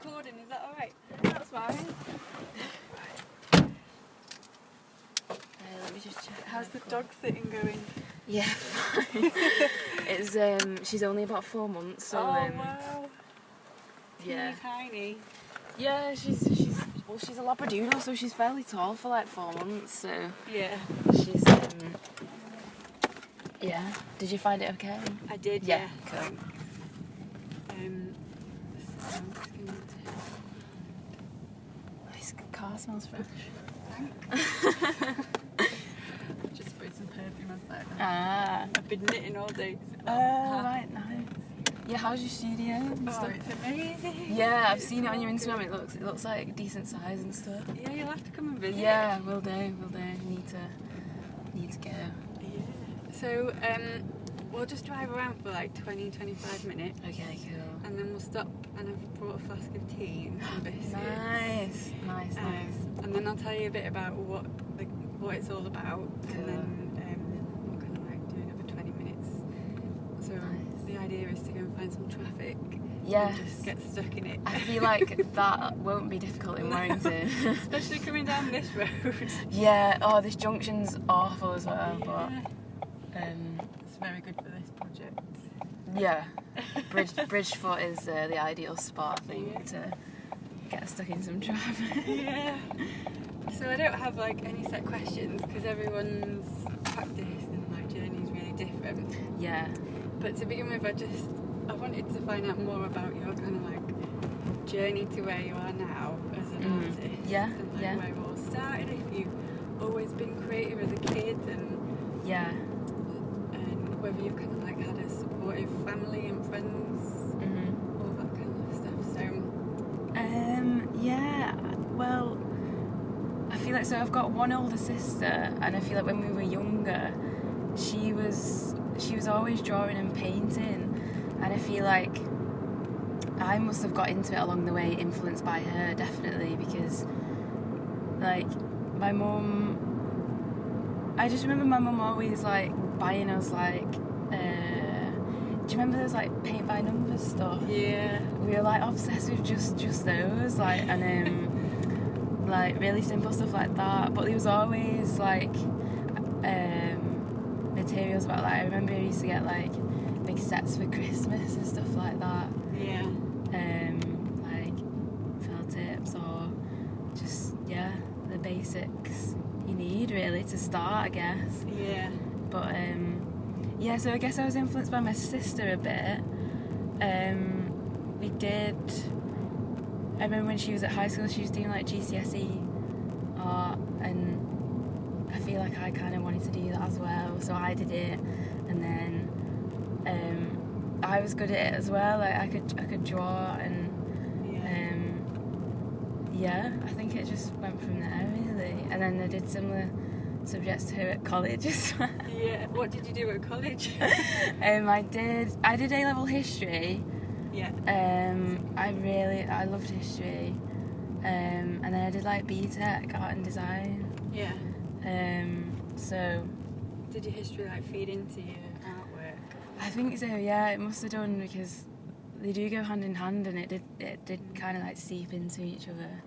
recording, is that alright? That's fine. Let me just check. How's the dog sitting going? Yeah, fine. It's she's only about 4 months, so wow. yeah. Tiny. Yeah, she's a Labradoodle, so she's fairly tall for like 4 months. So Yeah. she's yeah. Did you find it okay? I did. Yeah. Yeah. Cool. So I'm just gonna This car smells fresh. just put some perfume on that. Ah. I've been knitting all day. Oh, right, nice. Yeah, how's your studio? And Oh, stuff? it's amazing. Yeah, I've seen it on your Instagram. It looks like decent size and stuff. Yeah, you'll have to come and visit. Yeah, will do. Need to go. Yeah. So we'll just drive around for like 20-25 minutes. Okay, cool. And then we'll stop, and I've brought a flask of tea and some biscuits. Nice. And then I'll tell you a bit about what it's all about, Cool. and then we're kind of like doing it for 20 minutes. So Nice. the idea is to go and find some traffic. Yes. And just get stuck in it. I feel like that won't be difficult in Warrington. Especially coming down this road. Yeah. Oh, this junction's awful as well. Yeah. But It's very good for this project. yeah, Bridgefoot is the ideal spot, I think, Yeah. to get stuck in some traffic. Yeah. So I don't have like any set questions because everyone's practice and like journey is really different. Yeah. But to begin with, I wanted to find out more about your kind of like journey to where you are now as an artist. Yeah, And like yeah. where it all started. If you've always been creative as a kid, and whether you've kind of like had a supportive family and friends, all that kind of stuff. So yeah. Well, I feel like I've got one older sister, and I feel like when we were younger, she was always drawing and painting, and I feel like I must have got into it along the way, influenced by her, definitely, because like my mum, I just remember my mum always like buying us like do you remember those like paint by numbers stuff? yeah. We were like obsessed with just those, like, and like really simple stuff like that, but there was always like materials about that. I remember I used to get like big sets for Christmas and stuff like that. Yeah. Like felt tips or just the basics you need really to start, I guess. Yeah. But so I guess I was influenced by my sister a bit. I remember when she was at high school, she was doing like GCSE art, and I feel like I kind of wanted to do that as well, so I did it, and then I was good at it as well. Like I could draw, and I think it just went from there really. And then I did similar subjects to her at college as well. Yeah. What did you do at college? I did A-level history. Yeah. I loved history. And then I did like BTEC, art and design. Yeah. So Did your history like feed into your artwork? I think so, yeah, it must have done, because they do go hand in hand, and it did kind of like seep into each other.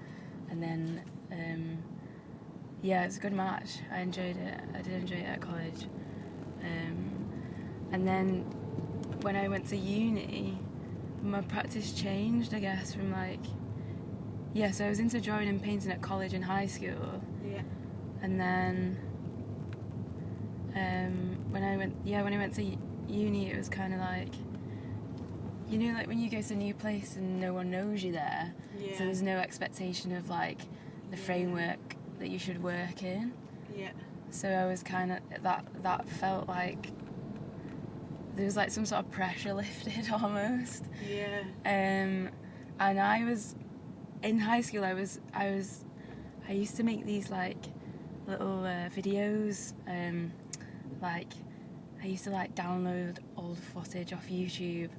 And then it's a good match. I enjoyed it. I did enjoy it at college. And then when I went to uni, my practice changed, I guess, from like so I was into drawing and painting at college and high school. Yeah. And then when I went to uni, it was kind of like, like when you go to a new place and no one knows you there, so there's no expectation of like the framework that you should work in. Yeah. So I was kind of that felt like there was like some sort of pressure lifted almost. Yeah. And I was in high school. I used to make these like little videos. Like I used to like download old footage off YouTube.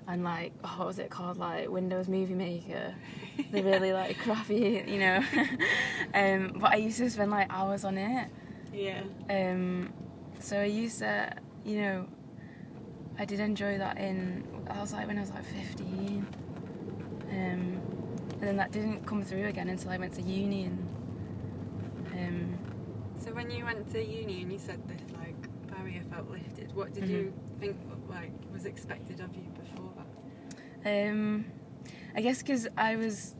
And like, what was it called? Like Windows Movie Maker. They're really like crappy, but I used to spend like hours on it. Yeah. So I used to, I did enjoy that when I was like 15. And then that didn't come through again until I went to uni. And so when you went to uni and you said this like barrier felt lifted, what did you think like was expected of you before that? I guess because I was,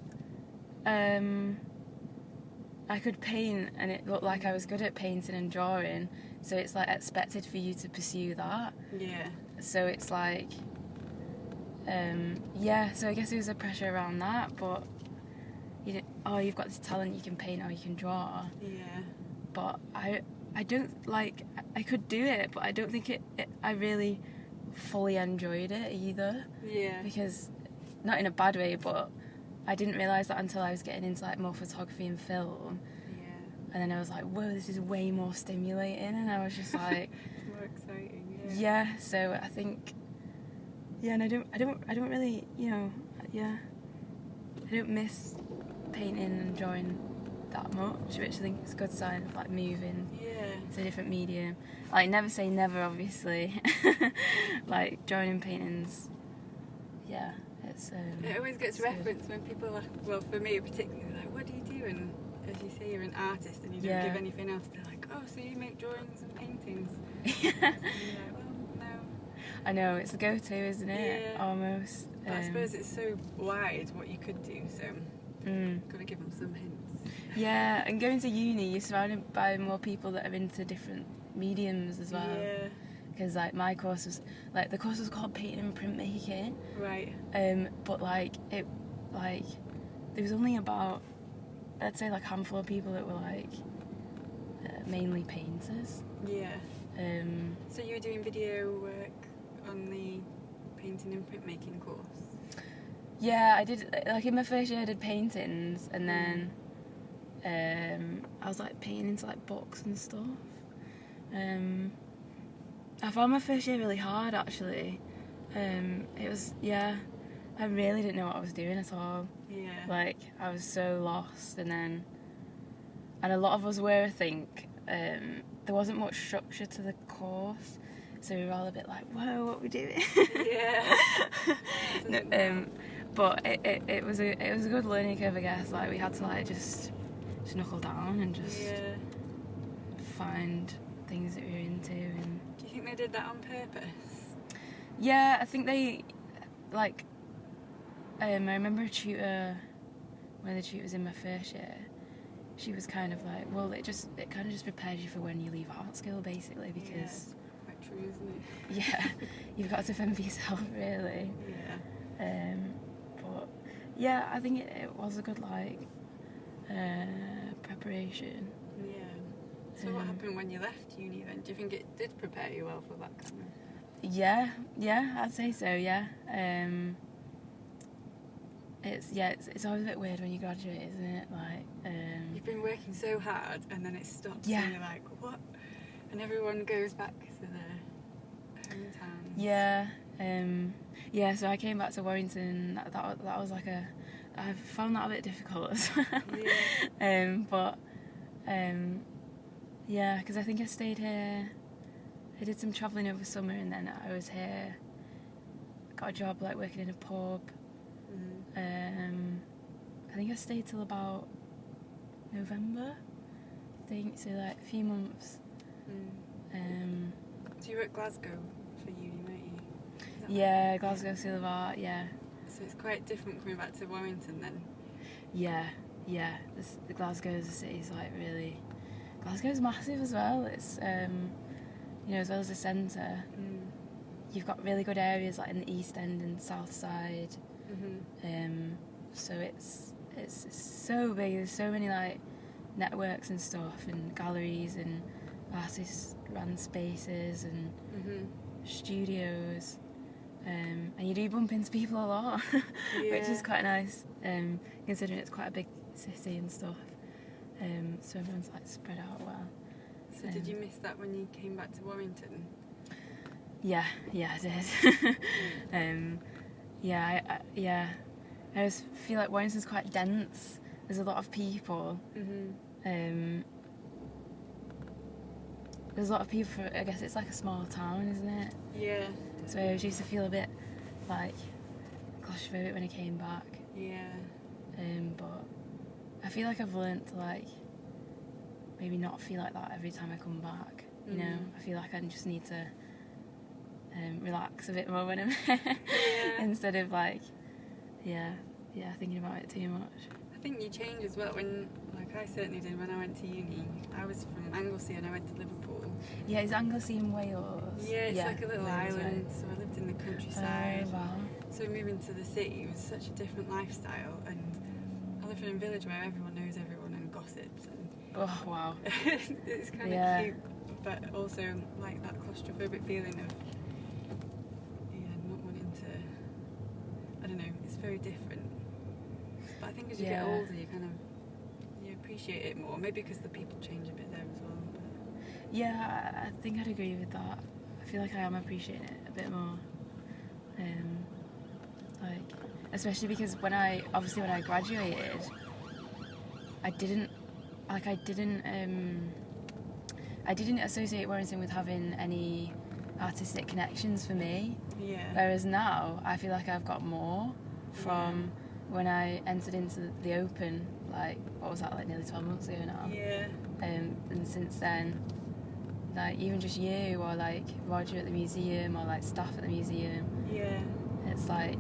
I could paint and it looked like I was good at painting and drawing, so it's like expected for you to pursue that. Yeah. So it's like, so I guess there was a pressure around that, but you've got this talent, you can paint or you can draw. Yeah. But I don't like, I could do it, but I don't think I really fully enjoyed it either. Yeah. Because, not in a bad way, but I didn't realise that until I was getting into like more photography and film. Yeah. And then I was like, whoa, this is way more stimulating, and I was just like more exciting. Yeah, so I think, and I don't really, I don't miss painting and drawing that much, which I think is a good sign of like moving to a different medium. Like, never say never, obviously. Like, drawing and paintings, it's it always gets referenced when people are, well, for me particularly, like, what do you do? And as you say, you're an artist and you don't give anything else. They're like, oh, so you make drawings and paintings. And you're like, well, no. I know, it's the go-to, isn't it? Yeah. Almost. But I suppose it's so wide what you could do, so got to give them some hints. Yeah, and going to uni, you're surrounded by more people that are into different mediums as well. Yeah. Because like my course was the course was called painting and printmaking. Right. But like there was only about, I'd say, like a handful of people that were like mainly painters. Yeah. So you were doing video work on the painting and printmaking course? Yeah, I did. Like in my first year I did paintings, and then I was like painting into like books and stuff. I found my first year really hard, actually. It was, I really didn't know what I was doing at all. Yeah. Like, I was so lost, and a lot of us were, I think. There wasn't much structure to the course, so we were all a bit like, whoa, what are we doing? Yeah. But it was a good learning curve, I guess. Like, we had to like just knuckle down and just find things that we were into. And do you think they did that on purpose? Yeah, I think they, like, I remember a tutor, one of the tutors in my first year, she was kind of like, well, it kind of just prepares you for when you leave art school, basically, because... Yeah, it's quite true, isn't it? Yeah, you've got to fend for yourself, really. Yeah. But, yeah, I think it was a good, like, preparation. Yeah. So what happened when you left uni then? Do you think it did prepare you well for that kind of... Yeah, I'd say so, yeah. It's always a bit weird when you graduate, isn't it? Like, you've been working so hard and then it stops and you're like, what? And everyone goes back to their hometowns. Yeah, so I came back to Warrington. That was like I found that a bit difficult as well. Because I think I stayed here. I did some travelling over summer, and then I was here. Got a job like working in a pub. I think I stayed till about November. I think so, like a few months. So you were at Glasgow for uni, weren't you? Yeah, Glasgow School of Art. Yeah. So it's quite different coming back to Warrington then. Yeah. The Glasgow as a city is like really. Glasgow's massive as well. It's as well as the centre. You've got really good areas like in the East End and South Side. So it's so big. There's so many like networks and stuff, and galleries and artists run spaces and studios. And you do bump into people a lot, which is quite nice, considering it's quite a big city and stuff. So everyone's like spread out well. So did you miss that when you came back to Warrington? Yeah, I did. I just feel like Warrington's quite dense. There's a lot of people. There's a lot of people for, I guess it's like a small town, isn't it? Yeah. So I used to feel a bit like claustrophobic when I came back. Yeah. But I feel like I've learnt to like maybe not feel like that every time I come back. You know, I feel like I just need to relax a bit more when I'm instead of like thinking about it too much. I think you change as well when, like I certainly did when I went to uni. I was from Anglesey and I went to Liverpool. Yeah, is Anglesey in Wales? Yeah, it's like a little Wales, island, right. so I lived in the countryside. Oh, wow. So moving to the city was such a different lifestyle, and I live in a village where everyone knows everyone and gossips. And oh, wow. it's kind of cute, but also like that claustrophobic feeling of not wanting to. I don't know. It's very different. But I think as you get older, you kind of you appreciate it more. Maybe because the people change a bit there as well. But. Yeah, I think I'd agree with that. I feel like I am appreciating it a bit more. Like, especially because when I graduated, I didn't associate Warrington with having any artistic connections for me. Yeah. Whereas now, I feel like I've got more from when I entered into the Open, like, what was that, like nearly 12 months ago now? Yeah. And since then, like, even just you or like Roger at the museum or like staff at the museum, it's like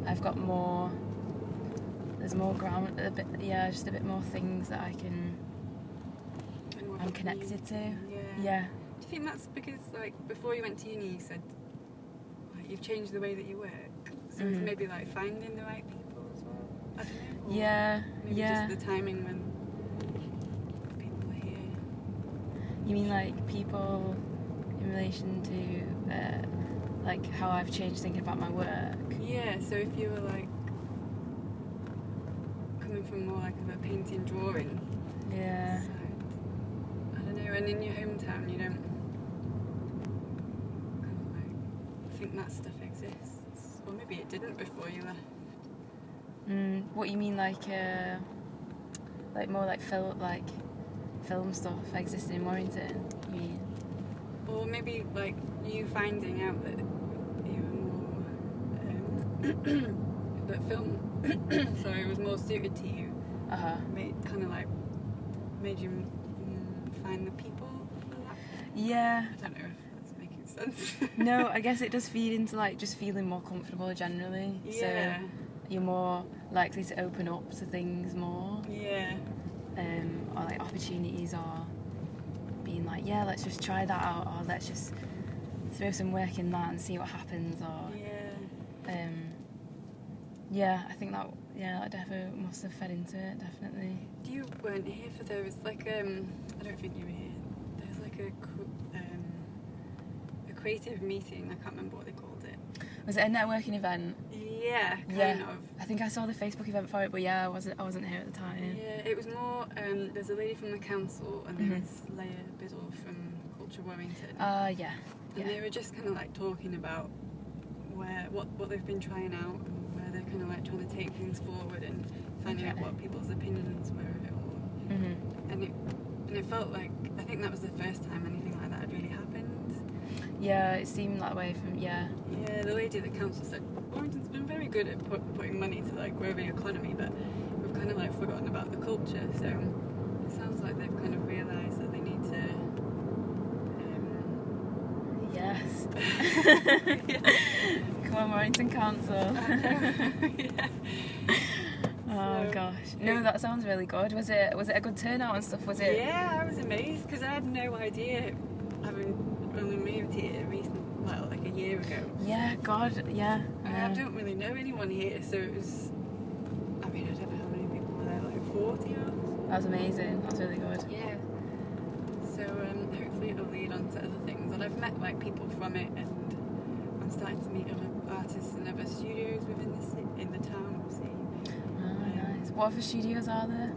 I've got more, there's more ground, just a bit more things that I'm connected to. Yeah. Do you think that's because, like, before you went to uni, you said like you've changed the way that you work? So it's maybe like finding the right people as well. I don't know. Maybe just the timing when people are here. You mean like people in relation to like how I've changed thinking about my work? Yeah. So if you were like coming from more like of a painting drawing. Yeah. Side, I don't know. And in your hometown, you don't kind of like think that stuff exists, or maybe it didn't before you left. What you mean, like more like film stuff existing in Warrington? You mean? Or maybe like you finding out that you were more that film was more suited to you. Made you find the people for that. Yeah. I don't know if that's making sense. No, I guess it does feed into like just feeling more comfortable generally. Yeah. So you're more likely to open up to things more. Yeah. Or like opportunities, or being like, yeah, let's just try that out, or let's just throw some work in that and see what happens, or I think that definitely must have fed into it, definitely. You weren't here for there was like I don't think you were here. There was like a creative meeting. I can't remember what they called it. Was it a networking event? Yeah, kind of. I think I saw the Facebook event for it, but I wasn't here at the time. Yeah, it was more. There's a lady from the council, and there's Leah Biddle from Culture Warrington. And they were just kind of like talking about what they've been trying out, and where they're kind of like trying to take things forward, and finding out what people's opinions were of it all. And it felt like, I think that was the first time anything like that had really happened. Yeah, it seemed that way from Yeah, the lady at the council said Warrington's been very good at putting money to like grow the economy, but we've kind of like forgotten about the culture. So it sounds like they've kind of realised that they need to. Yes. Come on, Warrington Council. Oh gosh. No, that sounds really good. Was it a good turnout and stuff? Was it? Yeah, I was amazed because I had no idea, having only moved here like a year ago. Yeah, God, yeah. I don't really know anyone here, so it was. I mean, I don't know how many people were there, like 40 or so. That was amazing. That was really good. Yeah. So hopefully it'll lead on to other things, and I've met like people from it, and I'm starting to meet other artists and other studios within the town. Obviously. Nice. What other studios are there?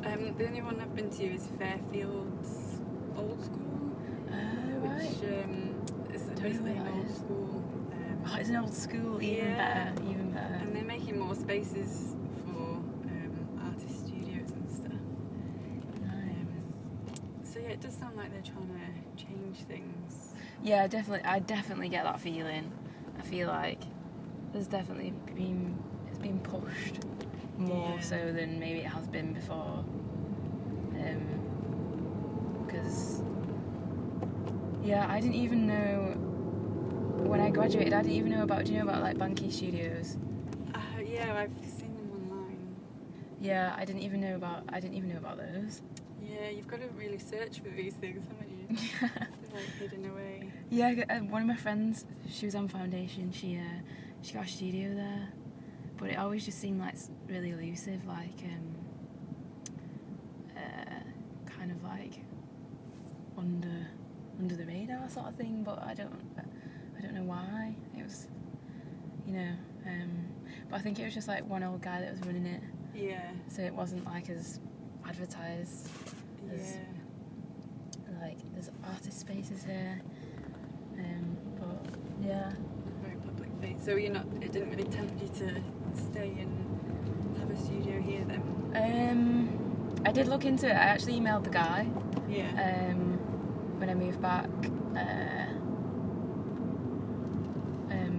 The only one I've been to is Fairfield's Old School. Oh, right. Which is basically an old school. It's an old school, even better. And they're making more spaces for artist studios and stuff. Nice. So yeah, it does sound like they're trying to change things. Yeah, definitely. I definitely get that feeling. I feel like there's definitely been been pushed more so than maybe it has been before. Because I didn't even know when I graduated. I didn't even know about. Do you know about like Banky Studios? Yeah, I've seen them online. Yeah, I didn't even know about those. Yeah, you've got to really search for these things, haven't you? They're like hidden away. Yeah, one of my friends, she was on foundation. She got a studio there, but it always just seemed like really elusive, like kind of like under the radar sort of thing. But I don't know why. It was, but I think it was just like one old guy that was running it. Yeah. So it wasn't like as advertised as like there's artist spaces here. But yeah. Very public face. So it didn't really tempt you to stay and have a studio here then? I did look into it. I actually emailed the guy. Yeah. When I moved back.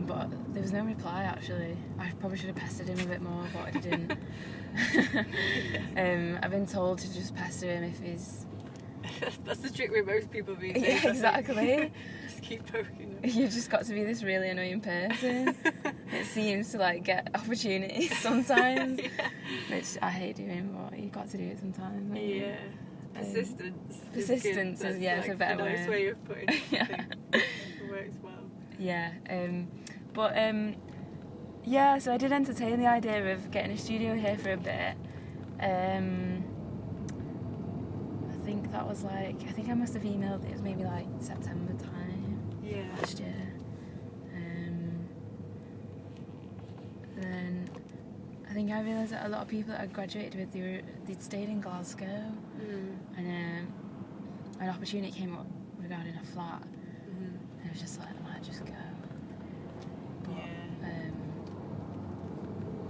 But there was no reply actually. I probably should have pestered him a bit more, but I didn't. I've been told to just pester him if he's... That's the trick with most people these days. Yeah, exactly. Just keep poking him. You've just got to be this really annoying person. It seems to like get opportunities sometimes, which I hate doing, but you've got to do it sometimes. Yeah. Persistence. Persistence is it's a better word. Nice way of putting it. Yeah. It works well. Yeah. So I did entertain the idea of getting a studio here for a bit. I think I must have emailed, it was maybe like September time last year. Then I think I realised that a lot of people that I graduated with, they'd stayed in Glasgow, and an opportunity came up regarding a flat, and I was just like, I might just go. But,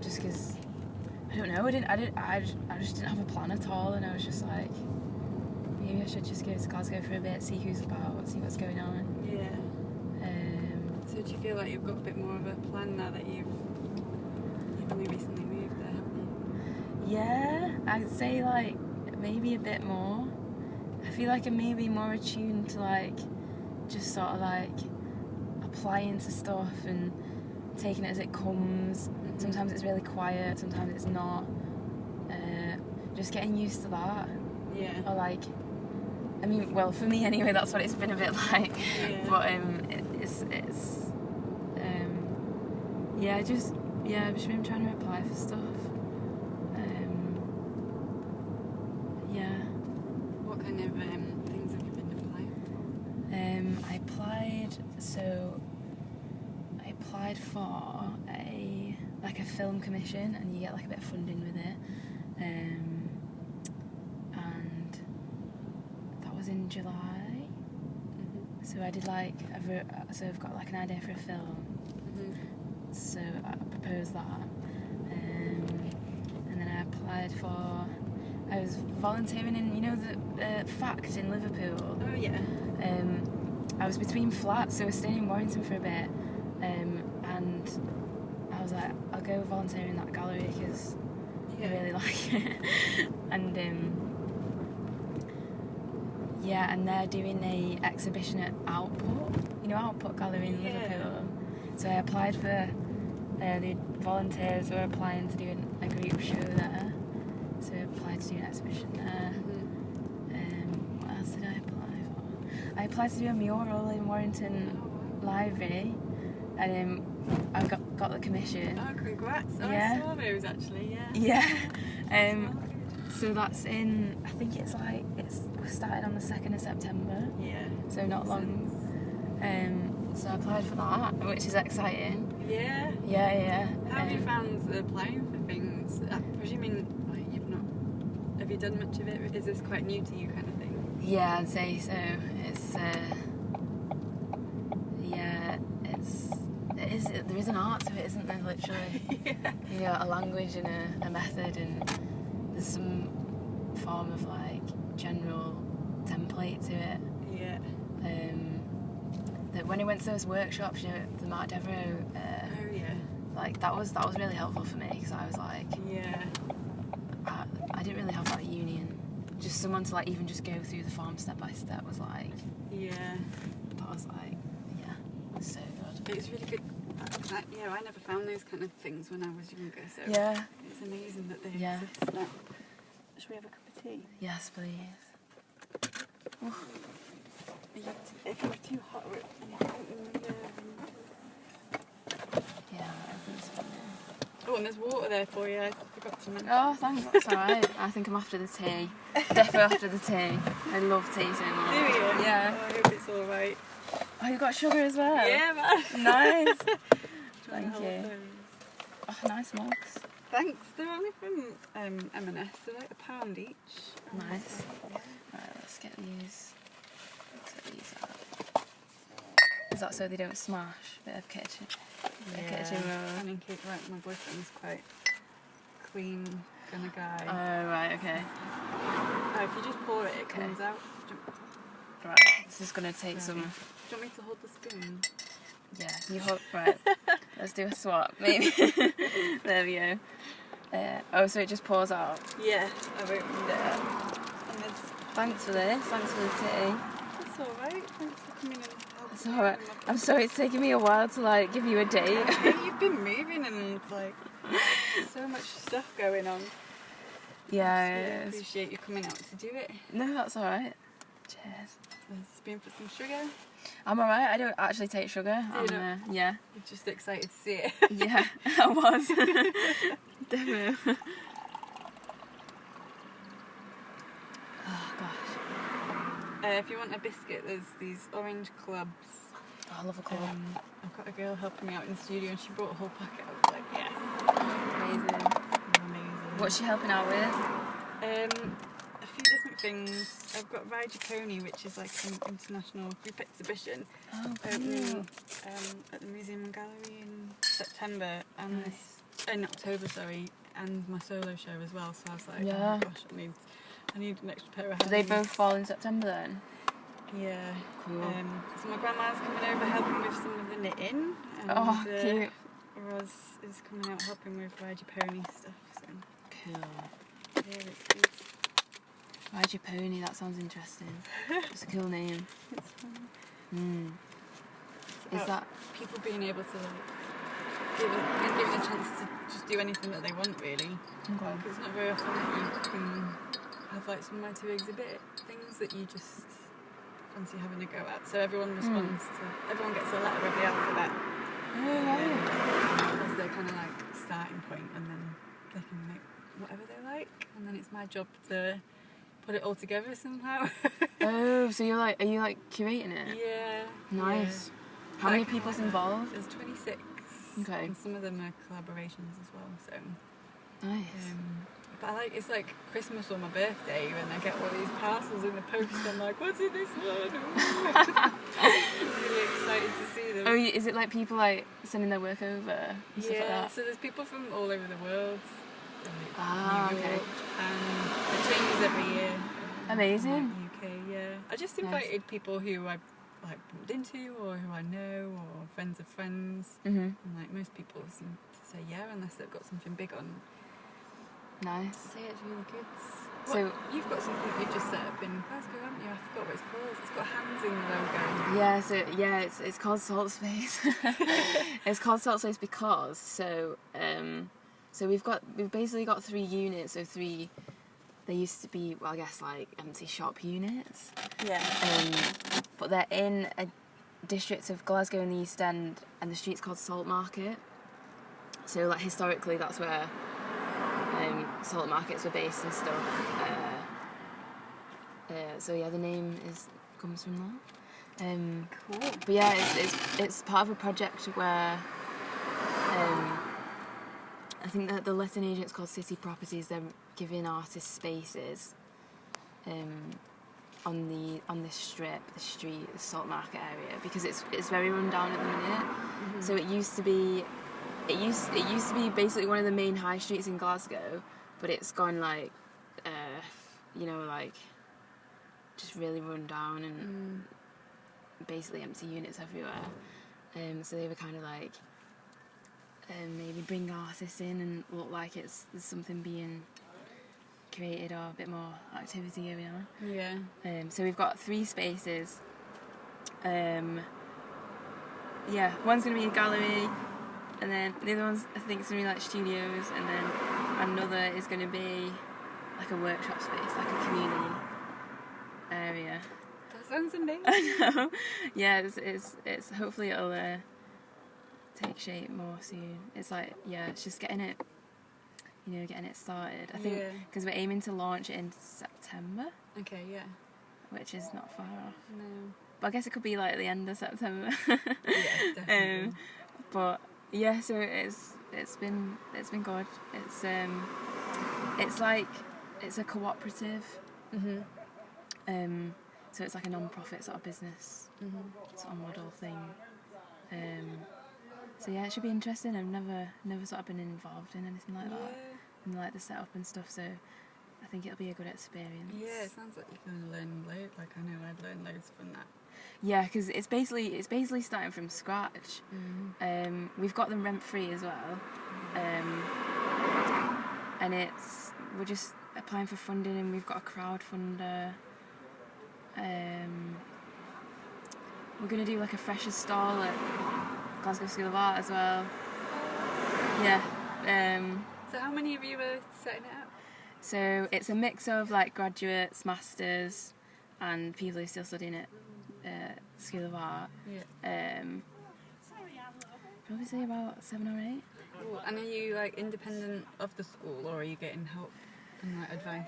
just because I don't know, I just didn't have a plan at all, and I was just like, maybe I should just go to Glasgow for a bit, see who's about, see what's going on. Yeah. So do you feel like you've got a bit more of a plan now that you've only recently moved there, haven't you? Yeah, I'd say like maybe a bit more. I feel like I'm maybe more attuned to like just sort of like applying to stuff and taking it as it comes. Sometimes it's really quiet, sometimes it's not. Just getting used to that. Yeah. Or like, I mean, well, for me anyway, that's what it's been a bit like. Yeah. But I've just been trying to apply for stuff. What kind of things have you been applying for? I applied for a film commission, and you get like a bit of funding with it. And that was in July. So I did I've got like an idea for a film. So I proposed that, and then I applied for. I was volunteering in the Fact in Liverpool. Oh yeah. I was between flats, so I was staying in Warrington for a bit, and I was like, I'll go volunteer in that gallery because I really like it, and and they're doing a exhibition at Output, Output Gallery in Liverpool. So I applied for, the volunteers were applying to do a group show there. So I applied to do an exhibition there. What else did I apply for? I applied to do a mural in Warrington Library, and I got the commission. Oh, congrats! Oh, I saw those actually. Yeah. So that's in. I think it's started on the 2nd of September. Yeah. So not long. So I applied for that, which is exciting. Yeah. Yeah. How have you found applying for things? I'm presuming you've not. Have you done much of it? Is this quite new to you, kind of thing? Yeah, I'd say so. It's there is an art to it, isn't there? Literally, a language and a method, and there's some form of like general template to it. Yeah. That when I went to those workshops, the Mark Devereux like that was really helpful for me, because I was like, Yeah. I didn't really have that at uni, and just someone to like even just go through the form step by step was like, Yeah. that was like, yeah, so good. It's really good. I never found those kind of things when I was younger, so Yeah. it's amazing that they Yeah. exist now. Should we have a cup of tea? Yes, please. If you're too hot, Yeah, everything's fine. Oh, and there's water there for you. I forgot to mention. Oh, thanks. That's alright. I think I'm after the tea. Definitely after the tea. I love tea so much. Do you? Yeah. Oh, I hope it's alright. Oh, you've got sugar as well? Yeah, man. Nice. Trying to Thank hold you. those. Oh, nice mugs. Thanks. They're only from M&S. They're like £1 each. Nice. Yeah. Right, let's get these out. Is that so they don't smash? Bit of kitchen. Kitchen roll. And in case, like, my boyfriend's quite clean kind of guy. Oh, right, okay. If you just pour it, it comes out. Right, this is going to take some... Do you want me to hold the spoon? Yeah, you hold... Right, let's do a swap, maybe. There we go. Oh, so it just pours out? Yeah, I've opened it up. And there's... Thanks for this, thanks for the tea. That's alright, thanks for coming in. It's alright. I'm sorry it's taking me a while to like give you a date. Okay, you've been moving and like so much stuff going on. Yeah. I really appreciate you coming out to do it. No, that's alright. Cheers. There's a spoon for some sugar. I'm alright. I don't actually take sugar. Do you not? Yeah. You're just excited to see it. Yeah, I was. Definitely. Oh gosh. If you want a biscuit, there's these orange clubs. Oh, I love a club. I've got a girl helping me out in the studio and she brought a whole packet. I was like, yes. Amazing. Amazing. What's she helping out with? A few different things. I've got Ride Your Pony, which is like an international group exhibition opening at the Museum Gallery in September and in October, sorry, and my solo show as well. So I was like, oh my gosh, I need an extra pair of hands. Do they both fall in September then? Yeah. Cool. So my grandma's coming over helping with some of the knitting. And, Cute. Roz is coming out helping with Ride Your Pony stuff. So. Cool. Yeah, it's good. Ride Your Pony, that sounds interesting. It's a cool name. It's fun. Is that... people being able to like, given a chance to just do anything that they want, really. Okay. Like, it's not very often that you can have like somewhere to exhibit things that you just fancy having a go at. So everyone responds to, everyone gets a letter of the alphabet. As their kind of like starting point, and then they can make whatever they like, and then it's my job to put it all together somehow. Oh, so are you like curating it? Yeah. Nice. Yeah. How many people's involved? There's 26. Okay. And some of them are collaborations as well. So. Nice. But it's like Christmas or my birthday when I get all these parcels in the post. I'm like, what's in this one? I'm really excited to see them. Oh, is it like people like sending their work over and stuff like that? So there's people from all over the world. Ah, New York, okay. Japan. It changes every year. Amazing. UK, yeah. I just invited people who I've like bumped into or who I know or friends of friends. And like most people seem to say yeah unless they've got something big on. Nice. So yeah, it's really good. So you've got something you've just set up in Glasgow, haven't you? I forgot what it's called. It's got hands in the logo. It's called Salt Space. It's called Salt Space because so we've basically got 3 units. So 3. They used to be, well, I guess like empty shop units. Yeah. But they're in a district of Glasgow in the East End, and the street's called Salt Market. So like historically, that's where salt markets were based and stuff. So yeah, the name comes from that. Cool. But yeah, it's part of a project where I think that the letting agent's called City Properties. They're giving artists spaces on this strip, the street, the Salt Market area, because it's very run down at the minute. So it used to be basically one of the main high streets in Glasgow, but it's gone like like just really run down and basically empty units everywhere. So they were kind of like maybe bring artists in and look like there's something being created or a bit more activity going on. Yeah. So we've got 3 spaces. One's going to be a gallery, and then the other one's I think it's going to be like studios, and then another is going to be like a workshop space, like a community area. That sounds amazing. I know. Yeah, it's hopefully it'll take shape more soon. It's like, it's just getting it started. I think because we're aiming to launch it in September. Okay, yeah. Which is not far off. No. But I guess it could be like the end of September. Yeah, definitely. But yeah, so it's been good. It's like it's a cooperative. So it's like a non-profit sort of business sort of model thing. So yeah, it should be interesting. I've never sort of been involved in anything like that, and like the setup and stuff. So I think it'll be a good experience. Yeah, it sounds like you're going to learn loads. Like I know I'd learn loads from that. Yeah, because it's basically starting from scratch. We've got them rent free as well, and we're just applying for funding, and we've got a crowdfunder. We're going to do like a freshers stall at Glasgow School of Art as well. Yeah. So how many of you are setting it up? So it's a mix of like graduates, masters, and people who are still studying at School of Art. Yeah. Probably say about 7 or 8. Cool. And are you like independent of the school, or are you getting help and like advice?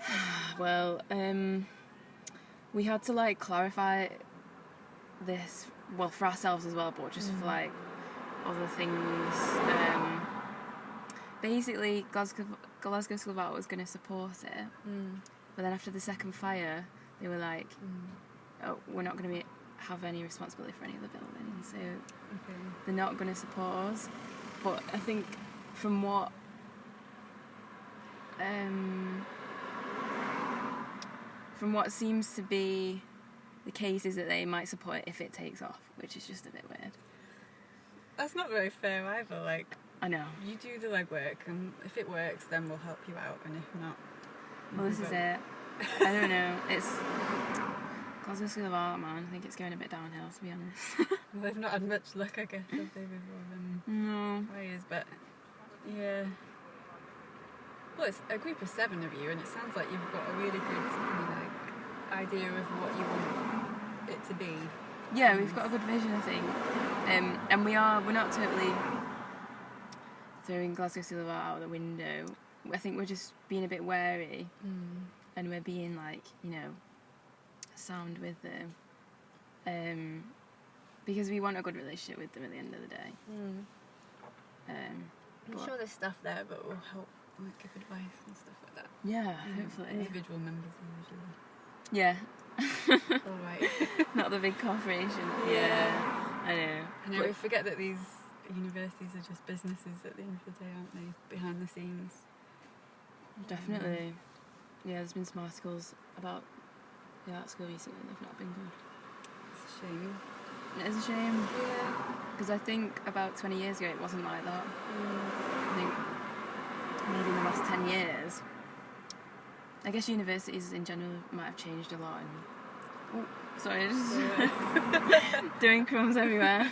Well, we had to like clarify this, well, for ourselves as well, but just for like other things. Basically, Glasgow School of Art was going to support it, but then after the second fire, they were like, "Oh, we're not going to have any responsibility for any of the buildings, so they're not going to support us." But I think from what seems to be the case is that they might support it if it takes off, which is just a bit weird. That's not very fair either. Like, I know. You do the legwork, and if it works, then we'll help you out, and if not, well, this is it. I don't know. It's Glasgow School of Art, man. I think it's going a bit downhill, to be honest. Well, they've not had much luck, I guess, have they, before fires, but yeah. Well, it's a group of 7 of you, and it sounds like you've got a really good kind of like idea of what you want it to be. Yeah, we've got a good vision, I think, and we're not totally throwing Glasgow School of Art out the window. I think we're just being a bit wary, and we're being like, sound with them, because we want a good relationship with them at the end of the day. I'm sure there's stuff there, but we'll help like give advice and stuff like that. Yeah, hopefully. Individual members usually. Yeah. All right. Not the big corporation. Yeah. I know. We forget that these universities are just businesses at the end of the day, aren't they? Behind the scenes. Definitely. Yeah, there's been some articles about the art school recently, and they've not been good. It's a shame. It is a shame. Yeah. Because I think about 20 years ago it wasn't like that. I think maybe in the last 10 years, I guess universities in general might have changed a lot. And sorry, just doing crumbs everywhere.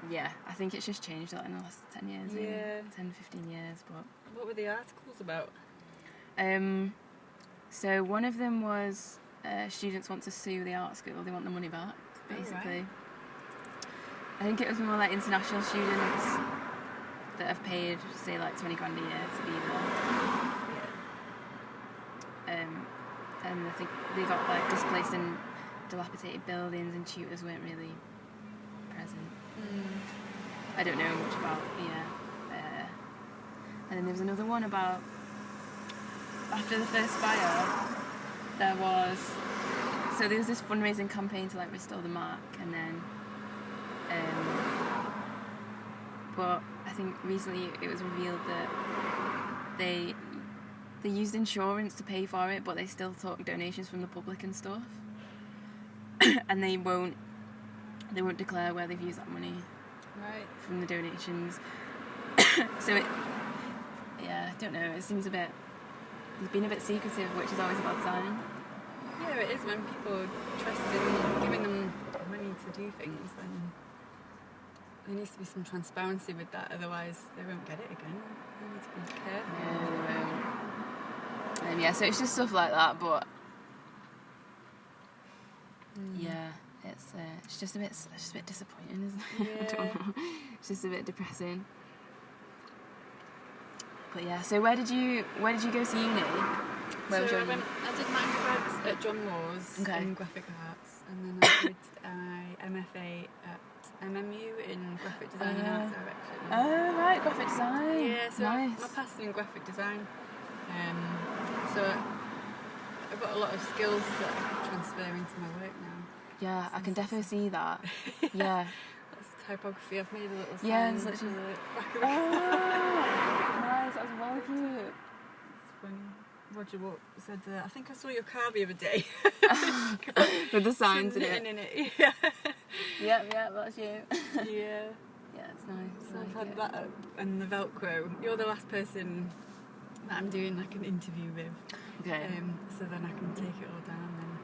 Yeah, I think it's just changed a lot in the last 10 years. Yeah. 10, 15 years. But what were the articles about? So one of them was students want to sue the art school. They want the money back, basically. Right. I think it was more like international students that have paid, say, like 20 grand a year to be there. Yeah. And I think they got like displaced in dilapidated buildings, and tutors weren't really present. I don't know much about, and then there was another one about after the first fire, there was this fundraising campaign to like restore the mark, and then but I think recently it was revealed that they used insurance to pay for it, but they still took donations from the public and stuff, and they won't declare where they've used that money. Right. from the donations. So I don't know, it seems it's been a bit secretive, which is always a bad sign. Yeah, it is when people trust in giving them money to do things, then there needs to be some transparency with that, otherwise they won't get it again. They need to be careful. No, they won't. So it's just stuff like that, but it's just a bit disappointing, isn't it? Yeah. I don't know. It's just a bit depressing. But yeah, so where did you go to uni? Where was your uni? I did my undergrad at John Moores in graphic arts, and then I did MFA at MMU in graphic design and art direction. Oh right, graphic design. Yeah, so nice. my passion in graphic design. So I've got a lot of skills that I can transfer into my work now. Yeah, I can definitely see that. Yeah. That's typography. I've made a little sign. Yeah, it's literally the back of the nice, that's really cute. It's funny. Roger said, I think I saw your car the other day. With the signs in it. it. Yeah. Yep, that's you. Yeah. Yeah, it's nice. So I've had that up and the Velcro. You're the last person that I'm doing like an interview with. Okay. So then I can take it all down and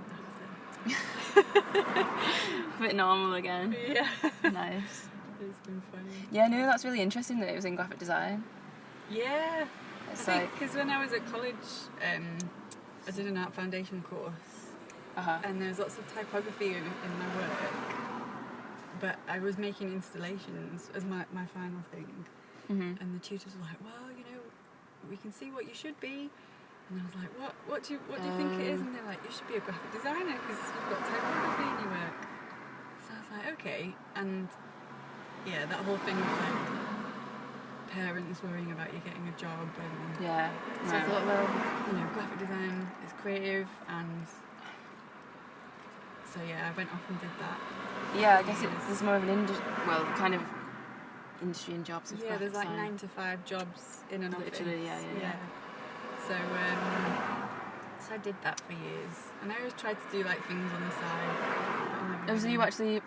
a bit normal again. Yeah. Nice. It's been funny. Yeah, no, that's really interesting that it was in graphic design. Yeah. It's I think because when I was at college, I did an art foundation course, and there was lots of typography in my work, but I was making installations as my final thing, and the tutors were like, well, we can see what you should be. And I was like, what do you think it is? And they're like, you should be a graphic designer because you've got typography in your work. So I was like, okay. And yeah, that whole thing of like parents worrying about you getting a job. And so I thought, well, graphic design is creative, and so yeah, I went off and did that. Yeah, I guess there's more of an kind of industry and jobs. Yeah, there's like 9 to 5 jobs in an office. Literally, yeah. So I did that for years, and I always tried to do like things on the side. So you actually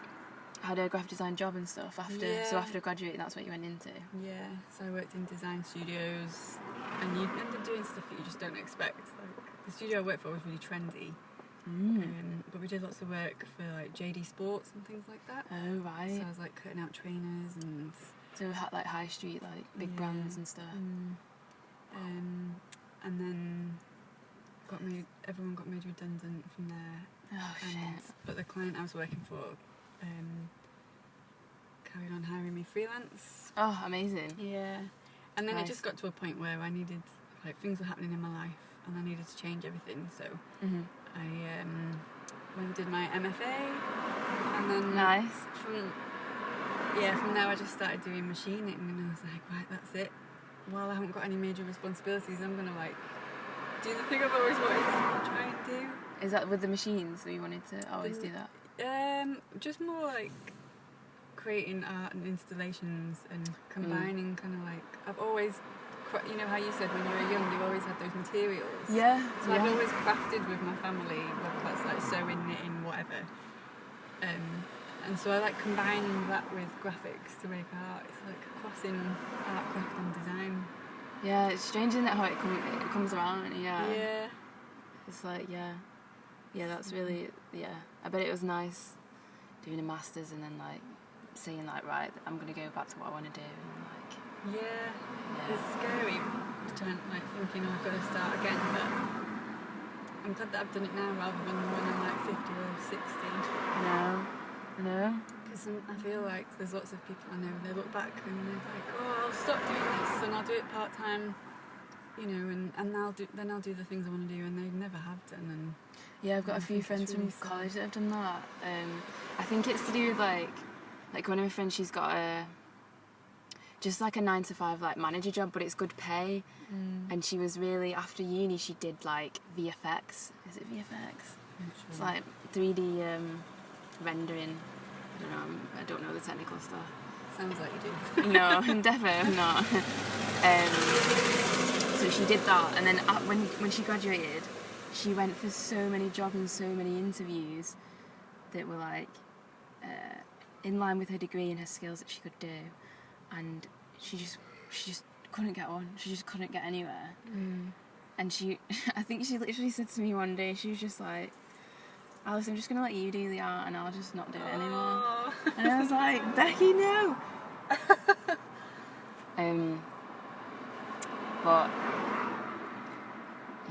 had a graphic design job and stuff after? Yeah. So after graduating, that's what you went into? Yeah, so I worked in design studios, and you end up doing stuff that you just don't expect. Like the studio I worked for was really trendy, but we did lots of work for like JD Sports and things like that. Oh right. So I was like cutting out trainers and. So like high street, like big brands and stuff. And then everyone got made redundant from there. Oh shit. But the client I was working for carried on hiring me freelance. Oh, amazing. Yeah. And then Nice. it just got to a point where I needed, like, things were happening in my life and I needed to change everything. So I went and did my MFA, and then Nice. from there I just started doing machining, and I was like, right, that's it. While I haven't got any major responsibilities, I'm gonna like do the thing I've always wanted to try and do. Is that with the machines that you wanted to always do that? Just more like creating art and installations and combining kind of like, I've always, how you said when you were young you always had those materials. Yeah. So I've always crafted with my family, whether that's like sewing, knitting, whatever. And so I like combining that with graphics to make art. It's like crossing art, craft and design. Yeah, it's strange, isn't it, how it comes around, Yeah. It's like, that's really, I bet it was nice doing a master's and then like saying like, right, I'm going to go back to what I want to do, and then like... Yeah, it's scary, like thinking, I've got to start again, but I'm glad that I've done it now rather than when I'm like 50 or 60. I know. Because I feel like there's lots of people I know, they look back and they're like, oh, I'll stop doing this and I'll do it part-time, and I'll do the things I want to do, and they never have done. And yeah, I've got a few friends from college that have done that. I think it's to do with like one of my friends, she's got just like a 9 to 5 like manager job, but it's good pay. And she was really, after uni she did like VFX. Is it VFX? Sure. It's like 3D rendering. I don't know the technical stuff. Sounds like you do. No, definitely not. So she did that, and then when she graduated, she went for so many jobs and so many interviews that were like in line with her degree and her skills that she could do, and she just couldn't get on. She just couldn't get anywhere. And I think she literally said to me one day, she was just like, Alice, I'm just going to let you do the art and I'll just not do it anymore. And I was like, Becky, no! But,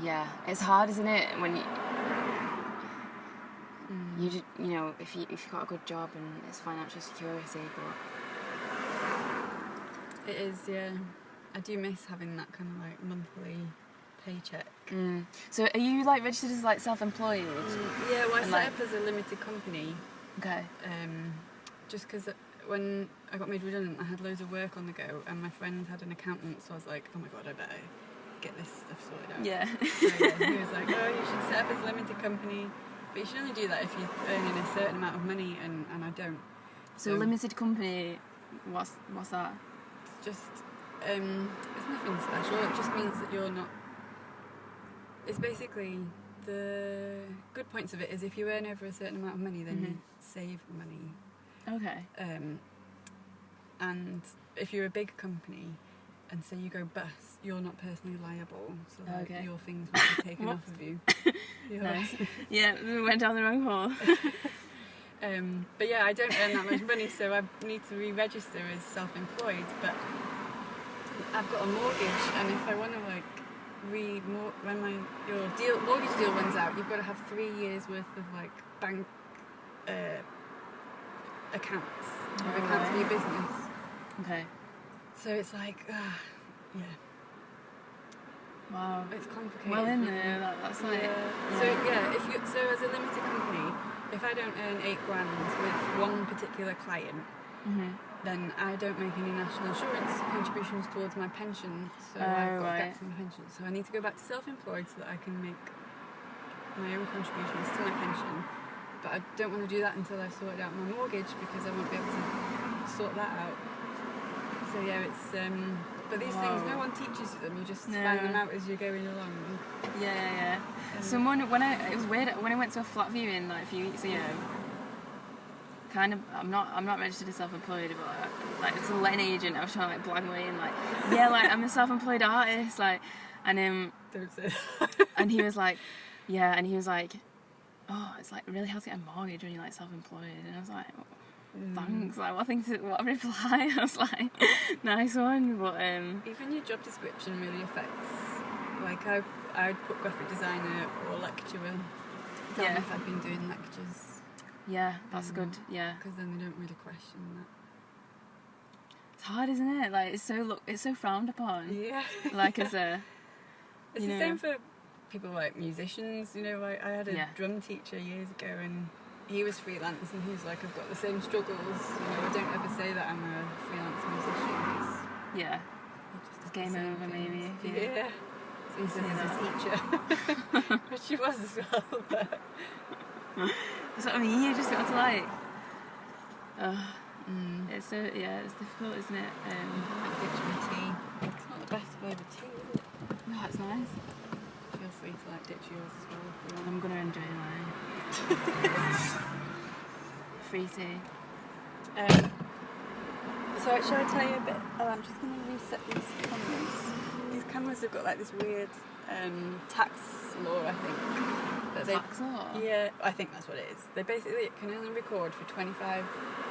yeah, it's hard, isn't it, when you know, if you've got a good job and it's financial security, but... It is, yeah. I do miss having that kind of like monthly paycheck. So are you like registered as like self-employed? Yeah, well I set up as a limited company. Okay. Just because when I got made redundant I had loads of work on the go and my friend had an accountant, so I was like, oh my god, I better get this stuff sorted out. Yeah. So yeah, he was like, oh, you should set up as a limited company, but you should only do that if you're earning a certain amount of money, and I don't. So limited company, what's that? It's just it's nothing special. It just means that you're not. It's basically the good points of it is if you earn over a certain amount of money, then you save money. Okay. And if you're a big company, and say you go bust, you're not personally liable, so like, your things won't be taken off of you. Nice. Yeah, we went down the wrong hole. But yeah, I don't earn that much money, so I need to re-register as self-employed. But I've got a mortgage, and if I want to like when your mortgage deal runs out, you've got to have 3 years worth of like bank accounts for your business. Okay. So it's like, yeah. Wow. It's complicated. Well, in there, that's like. Yeah. So yeah, so as a limited company, if I don't earn $8,000 with one particular client, then I don't make any national insurance contributions towards my pension. So I've got to get from my pension. So I need to go back to self-employed so that I can make my own contributions to my pension. But I don't want to do that until I've sorted out my mortgage, because I won't be able to sort that out. So yeah, it's but these things, no one teaches you them. You just find them out as you're going along. Yeah. Someone it was weird when I went to a flat viewing like a few weeks ago. Kind of, I'm not registered as self-employed, but like it's a letting agent. I was trying to like blag away and like, yeah, like I'm a self-employed artist, like, and don't say that. And he was like, yeah, and he was like, oh, it's like really hard to get a mortgage when you're like self-employed, and I was like, thanks, like what a reply. I was like, nice one, but even your job description really affects. Like I'd put graphic designer or lecturer. Don't know if I've been doing lectures. Yeah, that's good. Yeah, because then they don't really question that. It's hard, isn't it? Like it's so frowned upon. Yeah. Like as a. It's the same for people like musicians. You know, I had a drum teacher years ago, and he was freelance, and he was like, I've got the same struggles. You know, I don't ever say that I'm a freelance musician. It's game over, maybe. Yeah. So he says he's a teacher, which she was as well, but. That's what I mean. You just got to like. It's so it's difficult, isn't it? Like ditch my tea. It's not the best flavour tea, is it? No, it's nice. Feel free to like ditch yours as well if you want. I'm gonna enjoy mine. Free tea. So shall I tell you a bit? I'm just gonna reset these cameras. These cameras have got like this weird tax law, I think. Tax law? Yeah, I think that's what it is. They basically can only record for 25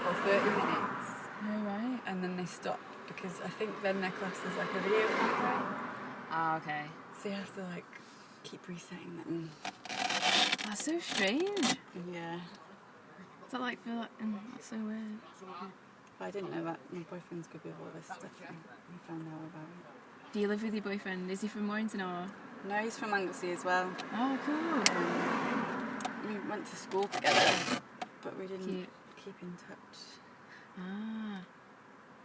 or 30 minutes. Oh, right. And then they stop, because I think then they're classed as like a video camera. Ah, okay. So you have to like keep resetting them. That's so strange. Yeah. Does that like feel like that's so weird? But I didn't know that my boyfriend's good with all this stuff. We found out about it. Do you live with your boyfriend? Is he from Warrington or? No, he's from Anglesey as well. Oh, cool. We went to school together, but we didn't keep in touch. Ah.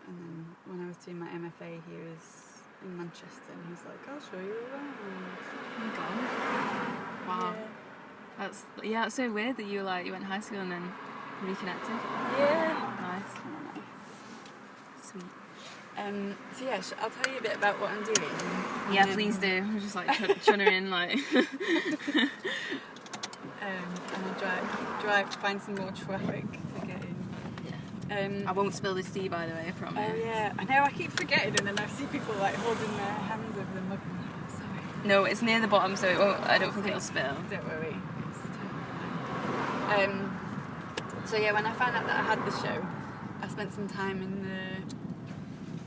And then when I was doing my MFA, he was in Manchester, and he's like, I'll show you around. Oh my god. Wow. Yeah. That's so weird that you went high school and then reconnected. Yeah. Nice. Sweet. So yeah, I'll tell you a bit about what I'm doing. Yeah, please do. I'm just like chunnering like. And I'll drive to find some more traffic to get in. I won't spill this tea, by the way, I promise. Oh yeah, I know, I keep forgetting, and then I see people like holding their hands over the mug and I'm like, sorry. No, it's near the bottom, so it won't, I don't think it'll spill. Don't worry. It's totally fine. So yeah, when I found out that I had the show, I spent some time in the...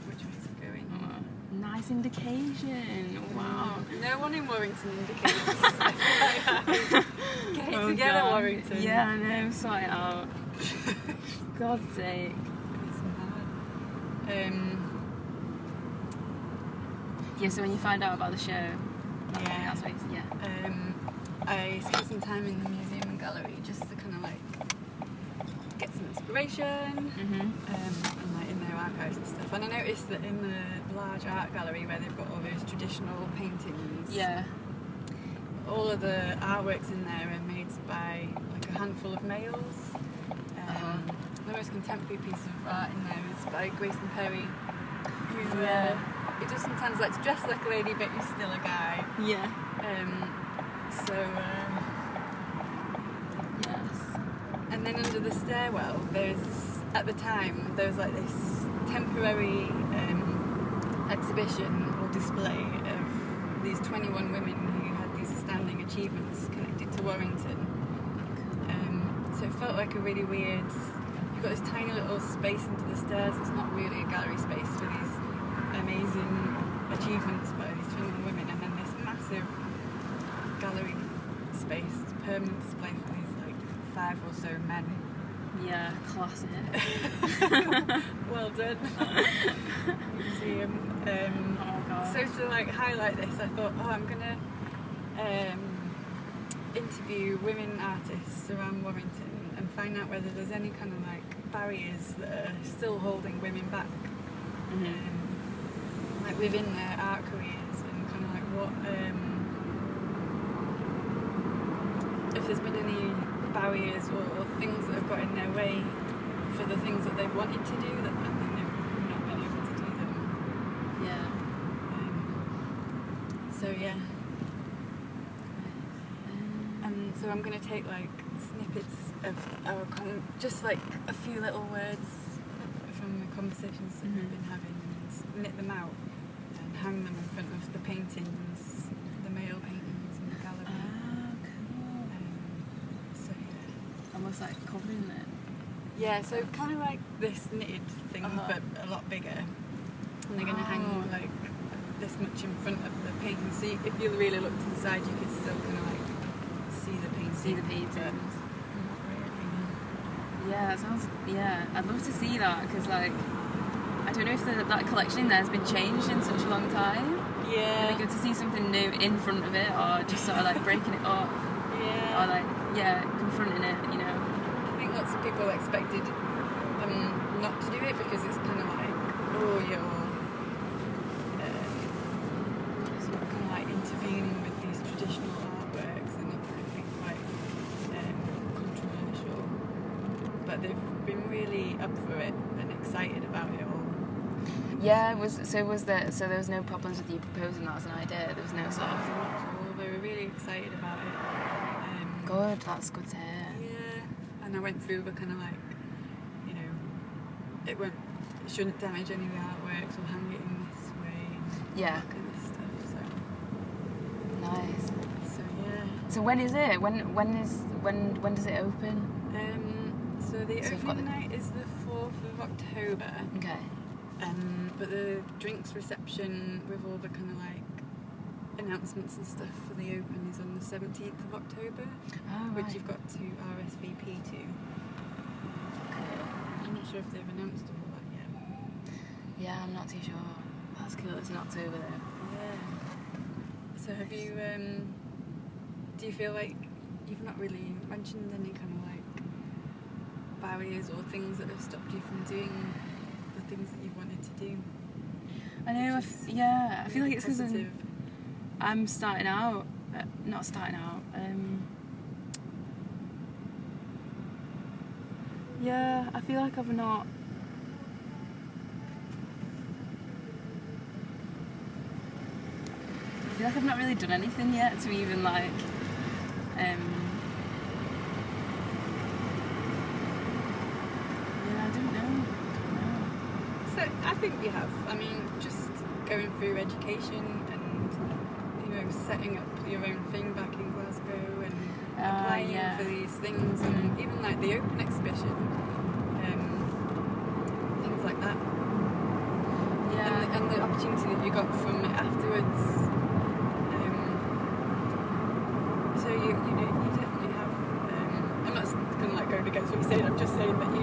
Which way is it going? Nice indication. Wow. No one in Warrington indicates. I feel like get it together, God. Warrington. Yeah, I know, sort it out. God's sake. It's mad. Yeah, so when you find out about the show, Yeah. that's what yeah. I spent some time in the museum and gallery just to kind of like get some inspiration, and like in their archives and stuff. And I noticed that in the large art gallery where they've got all those traditional paintings, Yeah. all of the artworks in there are made by like a handful of males. The most contemporary piece of art in there is by Grayson Perry, who he does sometimes like to dress like a lady, but he's still a guy. Yeah. Yes. And then under the stairwell, at the time there was like this temporary exhibition or display of these 21 women who had these astounding achievements connected to Warrington. So it felt like a really weird... You've got this tiny little space into the stairs. It's not really a gallery space for these amazing achievements by these 21 women, and then this massive gallery space, this permanent display for these like 5 or so men. Yeah, classic. Well done. Museum. Oh god. So to like highlight this, I thought, I'm gonna interview women artists around Warrington and find out whether there's any kind of like barriers that are still holding women back, like within their art careers, and kind of like what if there's been any barriers or things that have got in their way for the things that they've wanted to do that and then they've not been able to do them. Yeah. So yeah. So I'm going to take like snippets of our just like a few little words from the conversations that we've been having, and knit them out and hang them in front of the paintings, the male paintings in the gallery. Ah, cool. So yeah. Almost like covering it. Yeah, so kind of like this knitted thing, but a lot bigger. And they're going to hang like this much in front of the painting. So if you really look to the side, you could still kind of like see the paintings. Yeah, that sounds. Yeah, I'd love to see that because, like, I don't know if that collection in there has been changed in such a long time. Yeah. It'd be good to see something new in front of it, or just sort of like breaking it up. Yeah. Or like, confronting it. You know. I think lots of people expected them not to do it because it's kind of like, you're kind of like intervening with these traditional artworks, and it could be quite controversial. But they've been really up for it and excited about it all. Yeah, there was no problems with you proposing that as an idea. There was no sort of. Not at all. They were really excited about it. Good, that's good to hear. Yeah, and I went through the kind of like, it shouldn't damage any of the artworks or hang it in this way. And Yeah. that kind of stuff. So. Nice. So yeah. So when is it? When does it open? So the So you've got opening the- night is the 4th of October. Okay. But the drinks reception with all the kind of like announcements and stuff for the open is on the 17th of October, Oh, which right. you've got to RSVP to. Okay. I'm not sure if they've announced all that yet. Yeah, I'm not too sure. That's cool. It's in October though. Yeah. So have you, do you feel like you've not really mentioned any kind of like barriers or things that have stopped you from doing the things that you've wanted to do? I know. I feel like it's because positive. I'm starting out. Not starting out. Yeah, I feel like I've not. I feel like I've not really done anything yet to even like. Yeah, I don't know. I think we have. I mean, just going through education and, you know, setting up your own thing back in Glasgow and applying for these things, and even like the open exhibition, things like that. Yeah. And the opportunity that you got from it afterwards. So you know, you definitely have. I'm not going to like go against what you're saying. I'm just saying that you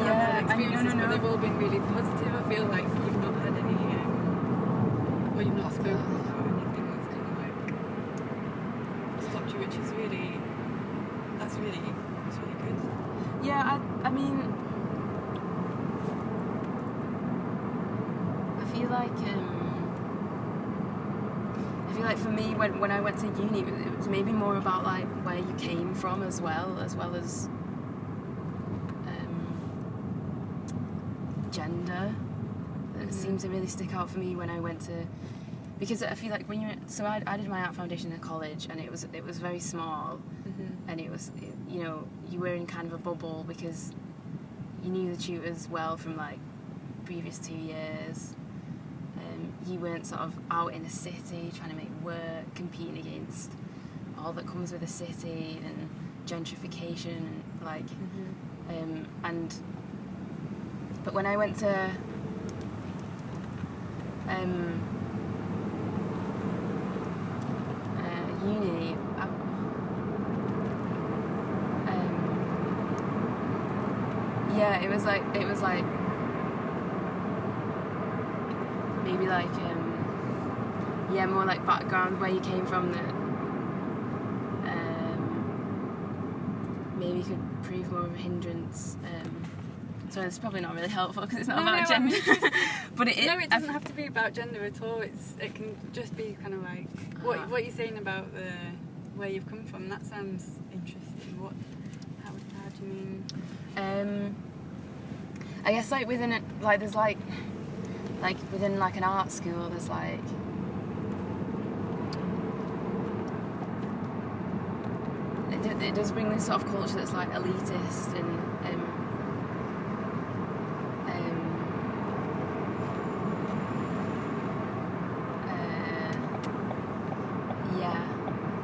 have had experiences, but they've all been really positive. I feel like you've not had any, or you've not spoken about anything that's kind of like stopped you, which is really, it's really good. Yeah, I mean, I feel like for me, when I went to uni, it was maybe more about like where you came from as well as gender. It seemed to really stick out for me when I went to, because I feel like when you're, so I did my art foundation in college, and it was very small, and it was, you know, you were in kind of a bubble because you knew the tutors well from like previous 2 years. You weren't sort of out in a city trying to make work, competing against all that comes with a city and gentrification, like, but when I went to uni, it was like maybe like more like background where you came from that maybe could prove more of a hindrance. So it's probably not really helpful because it's not about gender. But it doesn't have to be about gender at all. It can just be kind of like what you're saying about where you've come from. That sounds interesting. How do you mean? I guess like within it, like there's like within like an art school, there's like it does bring this sort of culture that's like elitist and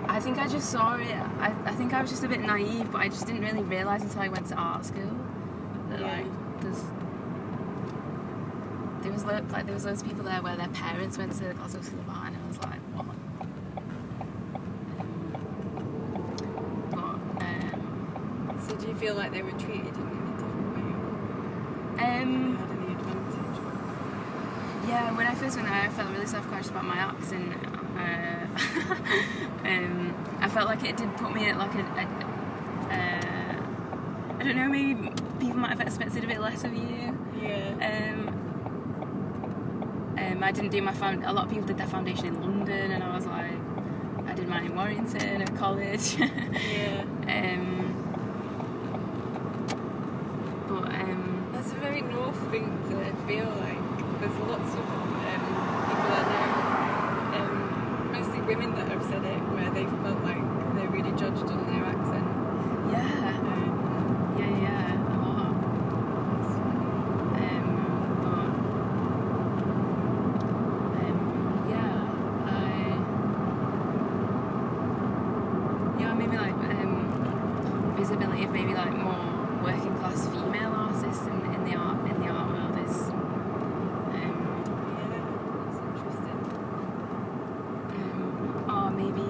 I think I just saw it. I think I was just a bit naive, but I just didn't really realise until I went to art school that like there was loads of people there where their parents went to the Glasgow School of Art, and I was like, what? So do you feel like they were treated in a different way? Had any advantage? Yeah, when I first went there, I felt really self-conscious about my accent. I felt like it did put me at like I don't know, maybe people might have expected a bit less of you. Yeah. I didn't do a lot of people did their foundation in London, and I was like, I did mine in Warrington at college. Yeah. But that's a very north thing to feel like. There's lots of people I know, mostly women that have said it, where they felt like they're really judged on their accent. Yeah, a lot. Maybe like visibility of maybe like more working class female artists in the art world is that's interesting. Or maybe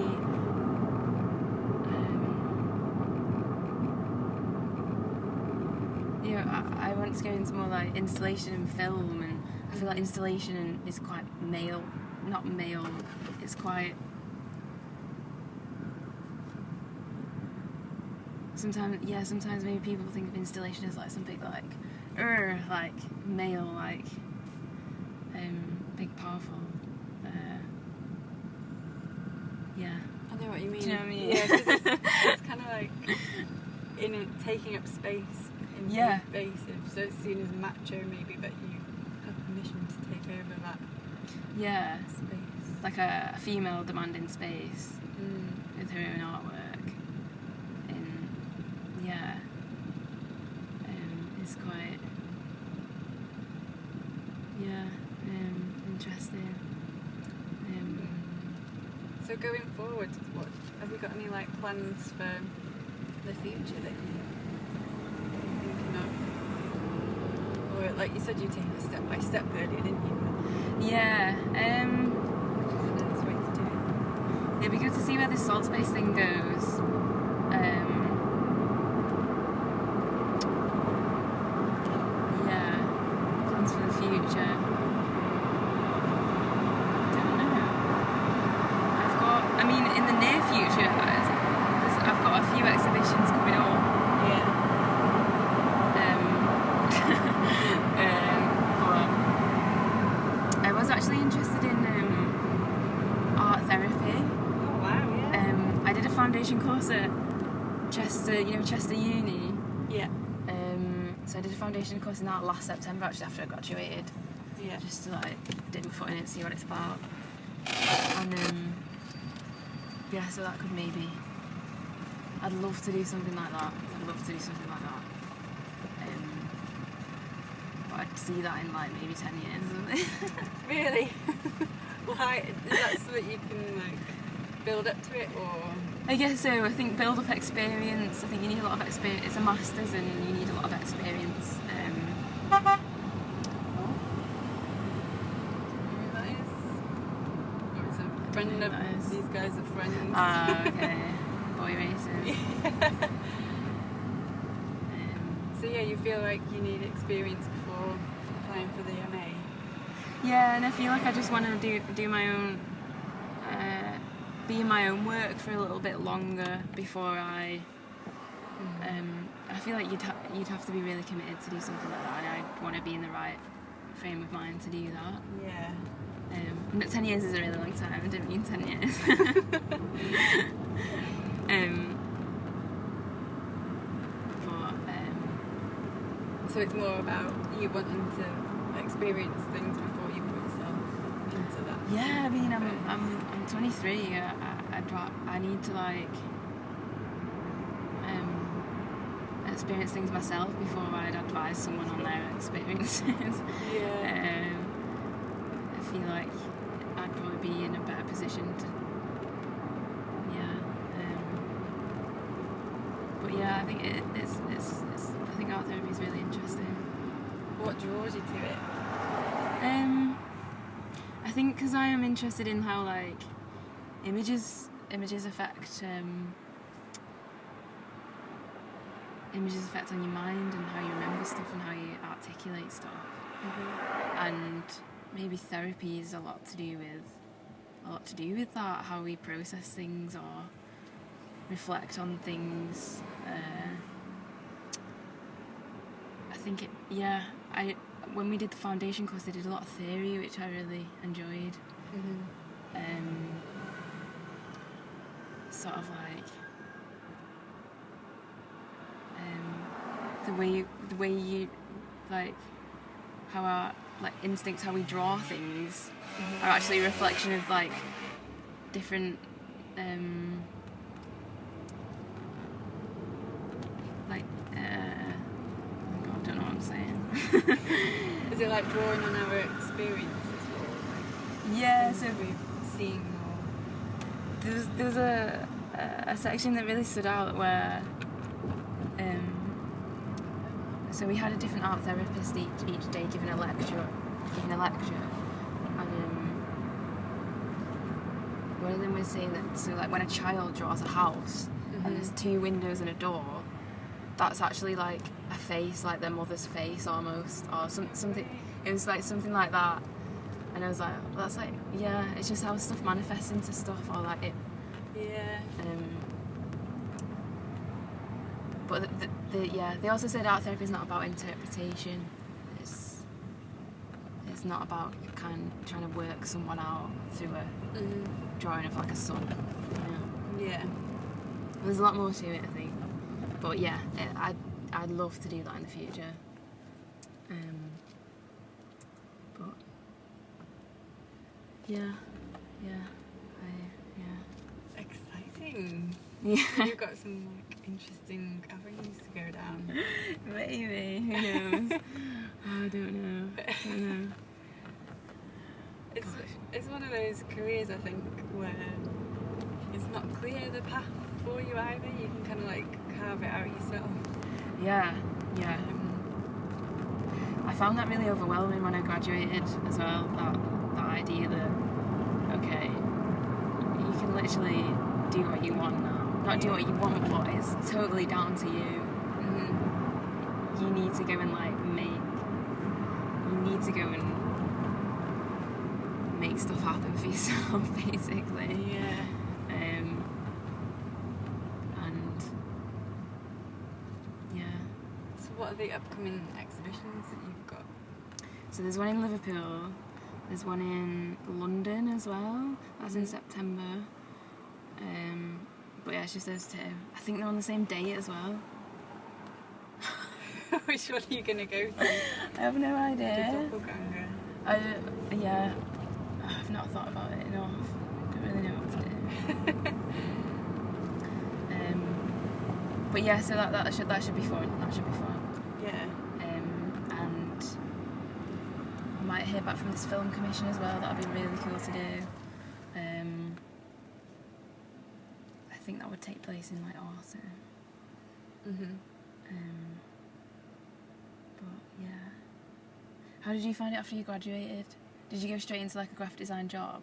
you know, I want to go into more like installation and film, and I feel like installation is quite male, not male, it's quite sometimes maybe people think of installation as like something like male, like big, powerful. Yeah. I know what you mean. Do you know what I mean? Yeah, because it's kind of like taking up space, invasive. So it's seen as macho maybe, but you have permission to take over that space. Like a female demanding space with her own artwork. It's quite interesting. So going forward, what have you got any like plans for the future that you're thinking of? Or like you said, you're taking it step by step earlier, didn't you? Yeah. Which is a nice way to do it. It'd be good to see where this salt space thing goes. Plans for the future. Don't know. In the near future, I've got a few exhibitions coming up. Yeah. But I was actually interested in art therapy. Oh wow, yeah. I did a foundation course at Chester Uni. Yeah. So I did a foundation course in that last September, actually, after I graduated. Yeah. Just to dip my foot in it, see what it's about. And so that could maybe. I'd love to do something like that. But I'd see that in maybe 10 years or something. Really? Why? Is that so that you can build up to it, or? I guess so. I think build up experience. I think you need a lot of experience. It's a master's and you need a lot of experience. That is. Oh, it's a friend of these guys are friends. Ah, okay. Boy racers. So yeah, you feel like you need experience before applying for the MA? Yeah, and I feel like I just want to do my own, be in my own work for a little bit longer before I. I feel like you'd have to be really committed to do something like that, and I'd want to be in the right frame of mind to do that. Yeah. But 10 years is a really long time. I didn't mean 10 years. So it's more about you wanting to experience things before you put yourself into that. Yeah, I'm 23. I need to experience things myself before I'd advise someone on their experiences. Yeah. I feel like I'd probably be in a better position to. But yeah, I think it's I think art therapy is really interesting. What draws you to it? I think because I am interested in how images affect images affect on your mind and how you remember stuff and how you articulate stuff. Mm-hmm. And maybe therapy is a lot to do with that, how we process things or reflect on things. I think when we did the foundation course, they did a lot of theory, which I really enjoyed. Mm-hmm. Sort of the way you how our instincts, how we draw things, mm-hmm. are actually a reflection of different I don't know what I'm saying. Is it drawing on our experiences or yeah, so we've seen or there was a section that really stood out where so we had a different art therapist each day giving a lecture, and one of them was saying that when a child draws a house, mm-hmm. and there's 2 windows and a door, that's actually a face, their mother's face almost, or something. It was something like that, and I was like, that's yeah, it's just how stuff manifests into stuff, or it. Yeah. But they also said art therapy is not about interpretation. It's not about trying to work someone out through a mm-hmm. drawing of a sun. Yeah. There's a lot more to it, I think. But yeah, I'd love to do that in the future. But yeah. Exciting. Yeah. You've got some interesting avenues to go down. Maybe. Who knows? I don't know. those careers, I think, where it's not clear the path for you either. You can kind of like carve it out yourself. Yeah. I found that really overwhelming when I graduated as well. That idea that okay, you can literally do what you want now. Not do what you want, but it's totally down to you. You need to go and like make stuff happen for yourself, basically. Yeah. And yeah. So what are the upcoming exhibitions that you've got? So there's one in Liverpool, there's one in London as well. That's in September. But yeah, it's just those two. I think they're on the same date as well. Which one are you going to go to? I have no The idea. doppelganger. Yeah, I've not thought about it enough. Don't really know what to do. But yeah, so that should be fun. That should be fun. Yeah. And I might hear back from this film commission as well. That'd be really cool to do. I think that would take place in like autumn. But yeah. How did you find it after you graduated? Did you go straight into like a graphic design job?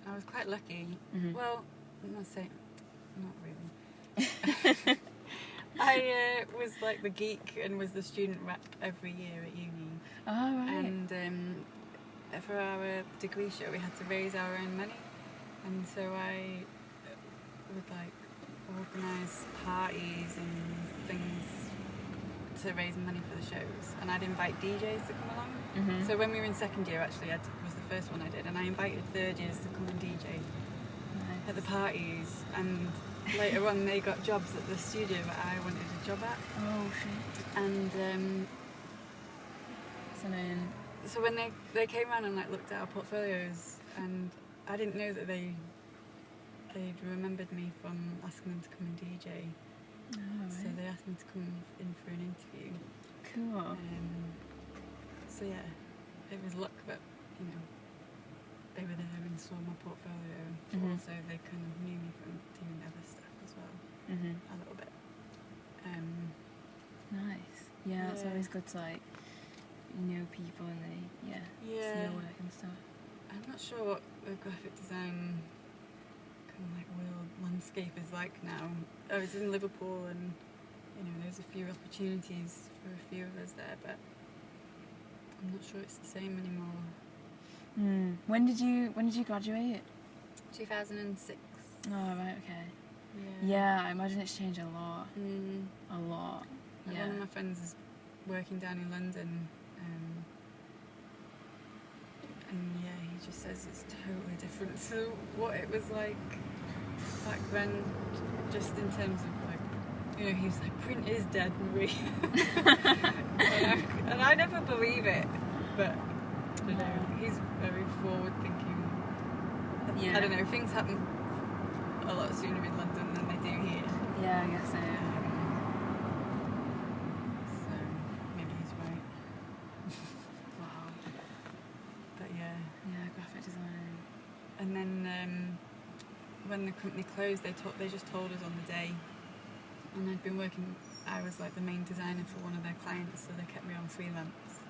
I was quite lucky. Well, I must say, not really. I was like the geek and was the student rep every year at uni. Oh, right. And for our degree show we had to raise our own money, and so I would like organise parties and things to raise money for the shows, and I'd invite DJs to come along. So when we were in second year, actually, was the first one I did, and I invited third years to come and DJ at the parties, and later on they got jobs at the studio that I wanted a job at. Oh shit. And so when they came around and like looked at our portfolios, and I didn't know that they'd remembered me from asking them to come and DJ. Oh, right. So they asked me to come in for an interview. Cool. So yeah, it was luck that, you know, they were there and saw my portfolio. But also they kind of knew me from doing other stuff as well, a little bit. Nice. Yeah, it's always good to like know people and they see your work and stuff. I'm not sure what the graphic design kind of like world landscape is like now. I was in Liverpool and, you know, there's a few opportunities for a few of us there, but I'm not sure it's the same anymore. When did you graduate? 2006. Oh, right, okay. Yeah, I imagine it's changed a lot. A lot. Like one of my friends is working down in London, and yeah, he just says it's totally different to what it was like back then, just in terms of like, you know, he was like, print is dead, Marie. and I never believe it, but you know, he's very forward thinking. I don't know, things happen a lot sooner in London than they do here. Yeah, I guess so. So maybe he's right. Wow. But yeah, graphic design. and then when the company closed, they just told us on the day, and I was like the main designer for one of their clients, so they kept me on freelance.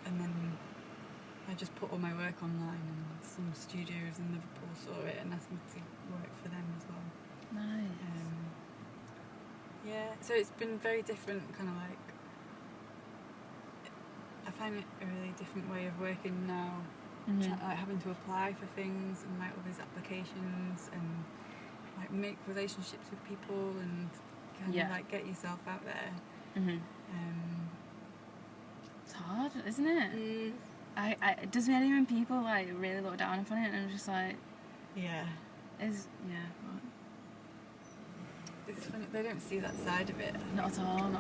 And then I just put all my work online, and some studios in Liverpool saw it and asked me to work for them as well. Nice. So it's been very different, kind of like, I find it a really different way of working now, like having to apply for things and write all these applications and like make relationships with people and kind of like get yourself out there. It's hard, isn't it? It does me when people like really look down upon it, and I'm just like, what? It's funny, they don't see that side of it. Not at all.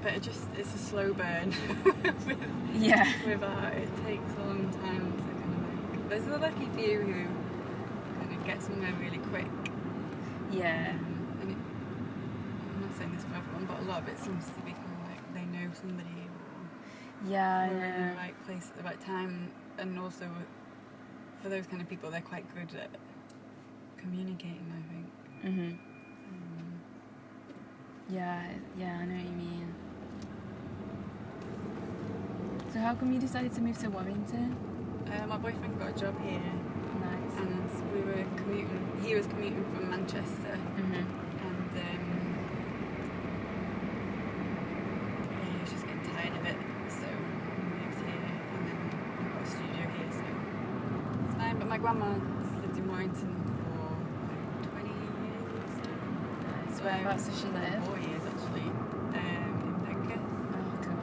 But it's a slow burn with art. It takes a long time to kind of like, there's the lucky few who kind of get somewhere really quick. And I'm not saying this for everyone, but a lot of it seems to be kind of like they know somebody. Yeah, we're in the right place at the right time, and also for those kind of people, they're quite good at communicating, I think. Mhm. Yeah, I know what you mean. So how come you decided to move to Warrington? My boyfriend got a job here, Nice. and we were commuting. He was commuting from Manchester, Mhm. and he was just getting tired of it, so we moved here, and then we got a studio here, so it's fine. But my grandma has lived in Warrington for like 20 years or so. Nice. Whereabouts does she live? 4 years actually, in Penca. Oh, cool.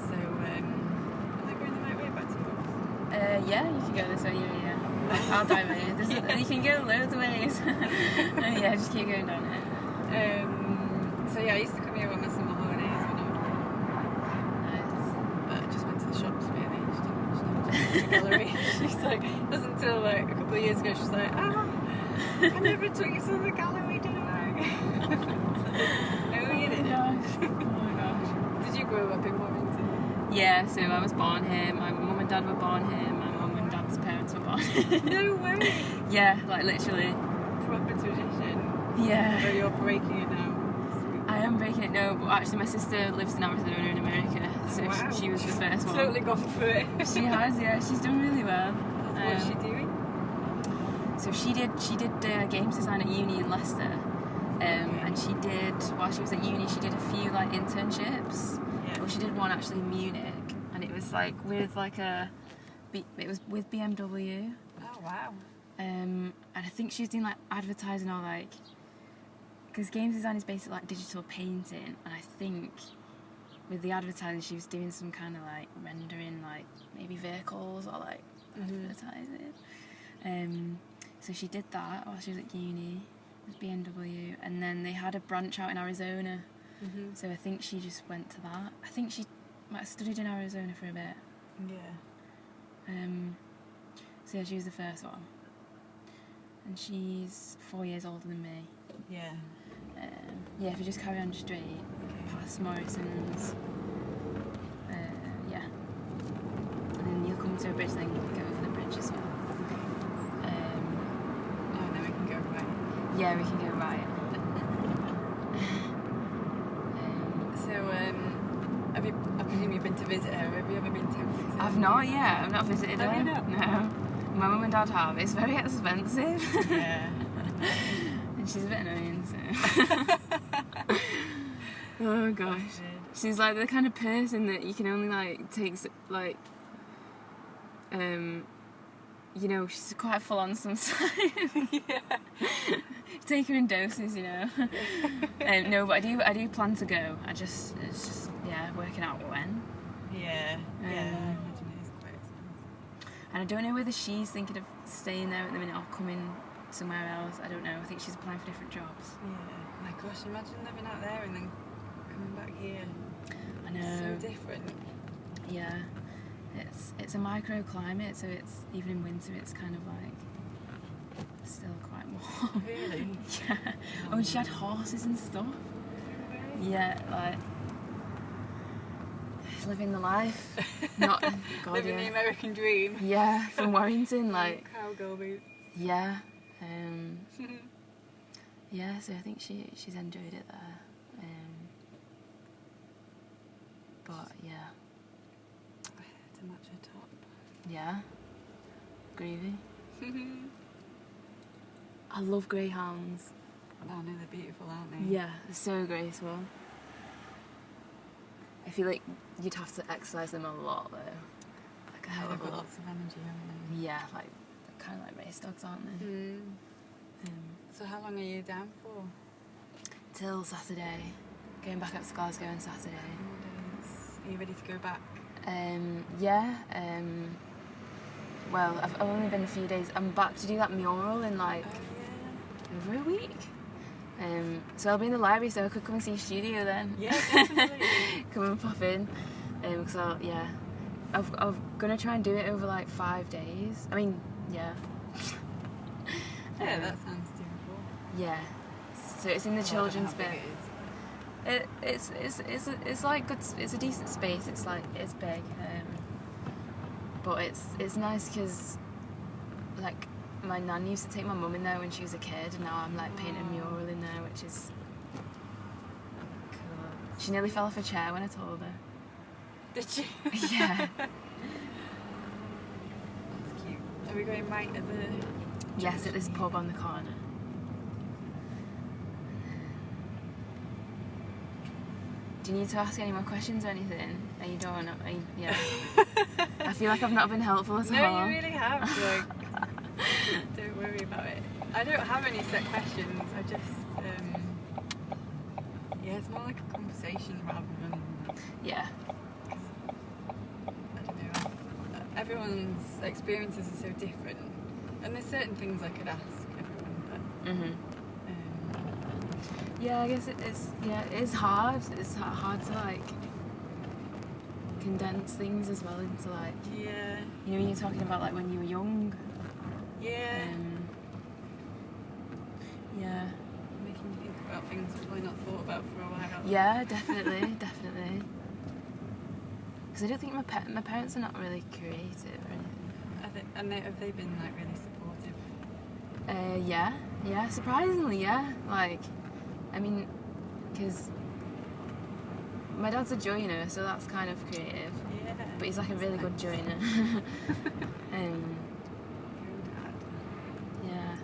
So are they going the right way back to yours? Yeah, you can go this way. Yeah. I'll dive in. You can go loads of ways. Yeah, just keep going down it. So yeah, I used to come here on my summer holidays when I was little. Nice. But I just went to the shops really. She didn't go to the gallery. She's like, it wasn't until like a couple of years ago she's like, I never took you to the gallery, did I? No, you didn't. Oh my gosh. Did you grow up in Warrington? Yeah, so I was born here. My mum and dad were born here. My mum and dad's parents were born here. No way. Yeah, like literally. Proper tradition. Yeah. So you're breaking it now. I am breaking it now, but actually my sister lives in Arizona in America, so Wow. she was the first one. Totally gone for it. She has, yeah. She's done really well. What's she doing? So she did games design at uni in Leicester, and she did, while she was at uni, she did a few like internships. Yeah. Well, she did one actually in Munich, and it was like with it was with BMW. Oh wow. And I think she was doing like advertising or like, because games design is basically like digital painting, and I think with the advertising she was doing some kind of like rendering like maybe vehicles or like advertising. So she did that while she was at uni with BMW, and then they had a branch out in Arizona. So I think she just went to that. I think she might have studied in Arizona for a bit. Yeah. So yeah, she was the first one. And she's 4 years older than me. Yeah. Yeah, if you just carry on straight, past Morrison's, yeah. And then you'll come to a bridge, then you can go over the bridge as well. Oh, then we can go right. Yeah, we can go right. I presume you've been to visit her. Have you ever been tempted to? I've not yet. I've not visited her. Have you not? No. My mum and dad have. It's very expensive. Yeah. And she's a bit annoying, so. Oh gosh. She's like the kind of person that you can only like take like, you know, she's quite full on sometimes. Yeah. Take her in doses, you know. No, but I do plan to go. It's just working out when. Yeah. Yeah. I imagine it is quite expensive. And I don't know whether she's thinking of staying there at the minute or coming somewhere else. I don't know. I think she's applying for different jobs. Yeah. My gosh, imagine living out there and then coming back here. I know. So different. Yeah. It's a microclimate, so it's even in winter it's kind of like still quite warm. Really? Yeah. Oh, and she had horses and stuff. Yeah, like living the life. Not God, living the American dream. Yeah, from Warrington, like Cowgirl boots. yeah. Yeah, so I think she's enjoyed it there. But yeah. To match her top. Yeah. Groovy. I love greyhounds. Oh no, they're beautiful, aren't they? Yeah, they're so graceful. I feel like you'd have to exercise them a lot though. Like a hell They've of a got lot. lots of energy, haven't they? Yeah, like they're kind of like race dogs, aren't they? So how long are you down for? Till Saturday. Going back up to Glasgow on Saturday. Are you ready to go back? Yeah. Well, I've only been a few days. I'm back to do that mural in like over a week. So I'll be in the library, so I could come and see your studio then. Yeah, definitely. Come and pop in. Because I'm gonna try and do it over like 5 days. I mean, yeah. Yeah, that sounds doable. Yeah. So it's in the children's bit. It's like good. It's a decent space. It's like it's big, but it's nice because like my nan used to take my mum in there when she was a kid, and now I'm like painting a mural in there, which is cool. She nearly fell off a chair when I told her. Did she? Yeah. That's cute. Are we going right at the... Yes, at this pub on the corner. Do you need to ask any more questions or anything? Are you done? Yeah. I feel like I've not been helpful at all. No, you really have. Like, don't worry about it. I don't have any set questions. I just, yeah, it's more like a conversation rather than... Yeah. I don't know. Everyone's experiences are so different, and there's certain things I could ask everyone, but. Yeah, I guess it's hard. It's hard to like condense things as well into like. Yeah. You know, when you're talking about like when you were young. Yeah. Yeah. Making you think about things you've probably not thought about for a while. Yeah, definitely, definitely. Because I don't think my parents are not really creative or anything. Have they been like really supportive? Yeah, surprisingly, yeah. Like, I mean, because my dad's a joiner, so that's kind of creative. Yeah. But he's like a really good joiner. Yeah.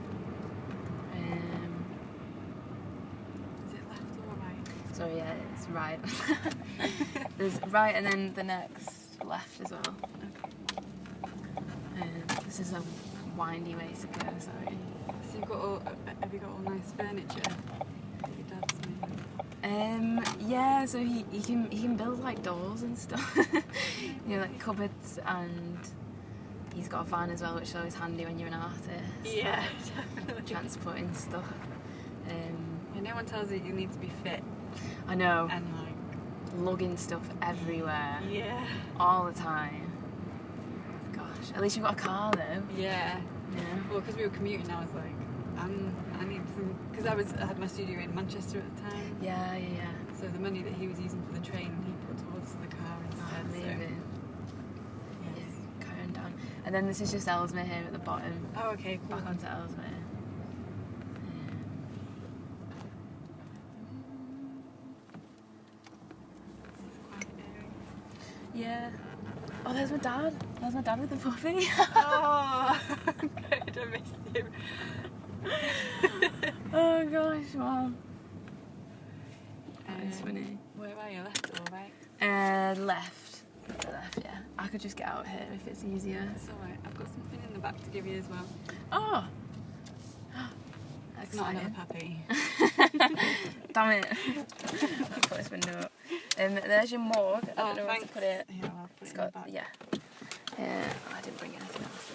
Is it left or right? Sorry, yeah, it's right. There's right and then the next left as well. Okay. This is a windy way to go, sorry. So have you got all nice furniture that your dad's made? Yeah, so he can build like doors and stuff. You know, like cupboards, and he's got a van as well, which is always handy when you're an artist. Yeah, like, transporting stuff. Yeah, no one tells you you need to be fit. I know. And like lugging stuff everywhere. Yeah. All the time. Gosh, at least you've got a car though. Yeah. Yeah. Well, because we were commuting, I was like, I need some, because I had my studio in Manchester at the time. Yeah. So the money that he was using for the train, he put towards the car instead. Amazing. So, yes. Yeah, carrying down. And then this is just Ellesmere here at the bottom. Oh, okay, cool. Back onto Ellesmere. It's quite airy. Yeah. Oh, there's my dad. There's my dad with the puppy. Oh, good, I missed him. Oh gosh, wow. That's funny. Where are you, left or right? Left. Left, yeah. I could just get out here if it's easier. It's alright, I've got something in the back to give you as well. Oh! It's not another puppy. Damn it. I'll put this window up. There's your morgue. I don't know where to put it. Yeah, I'll put It's it got, in the back. yeah. I didn't bring anything else.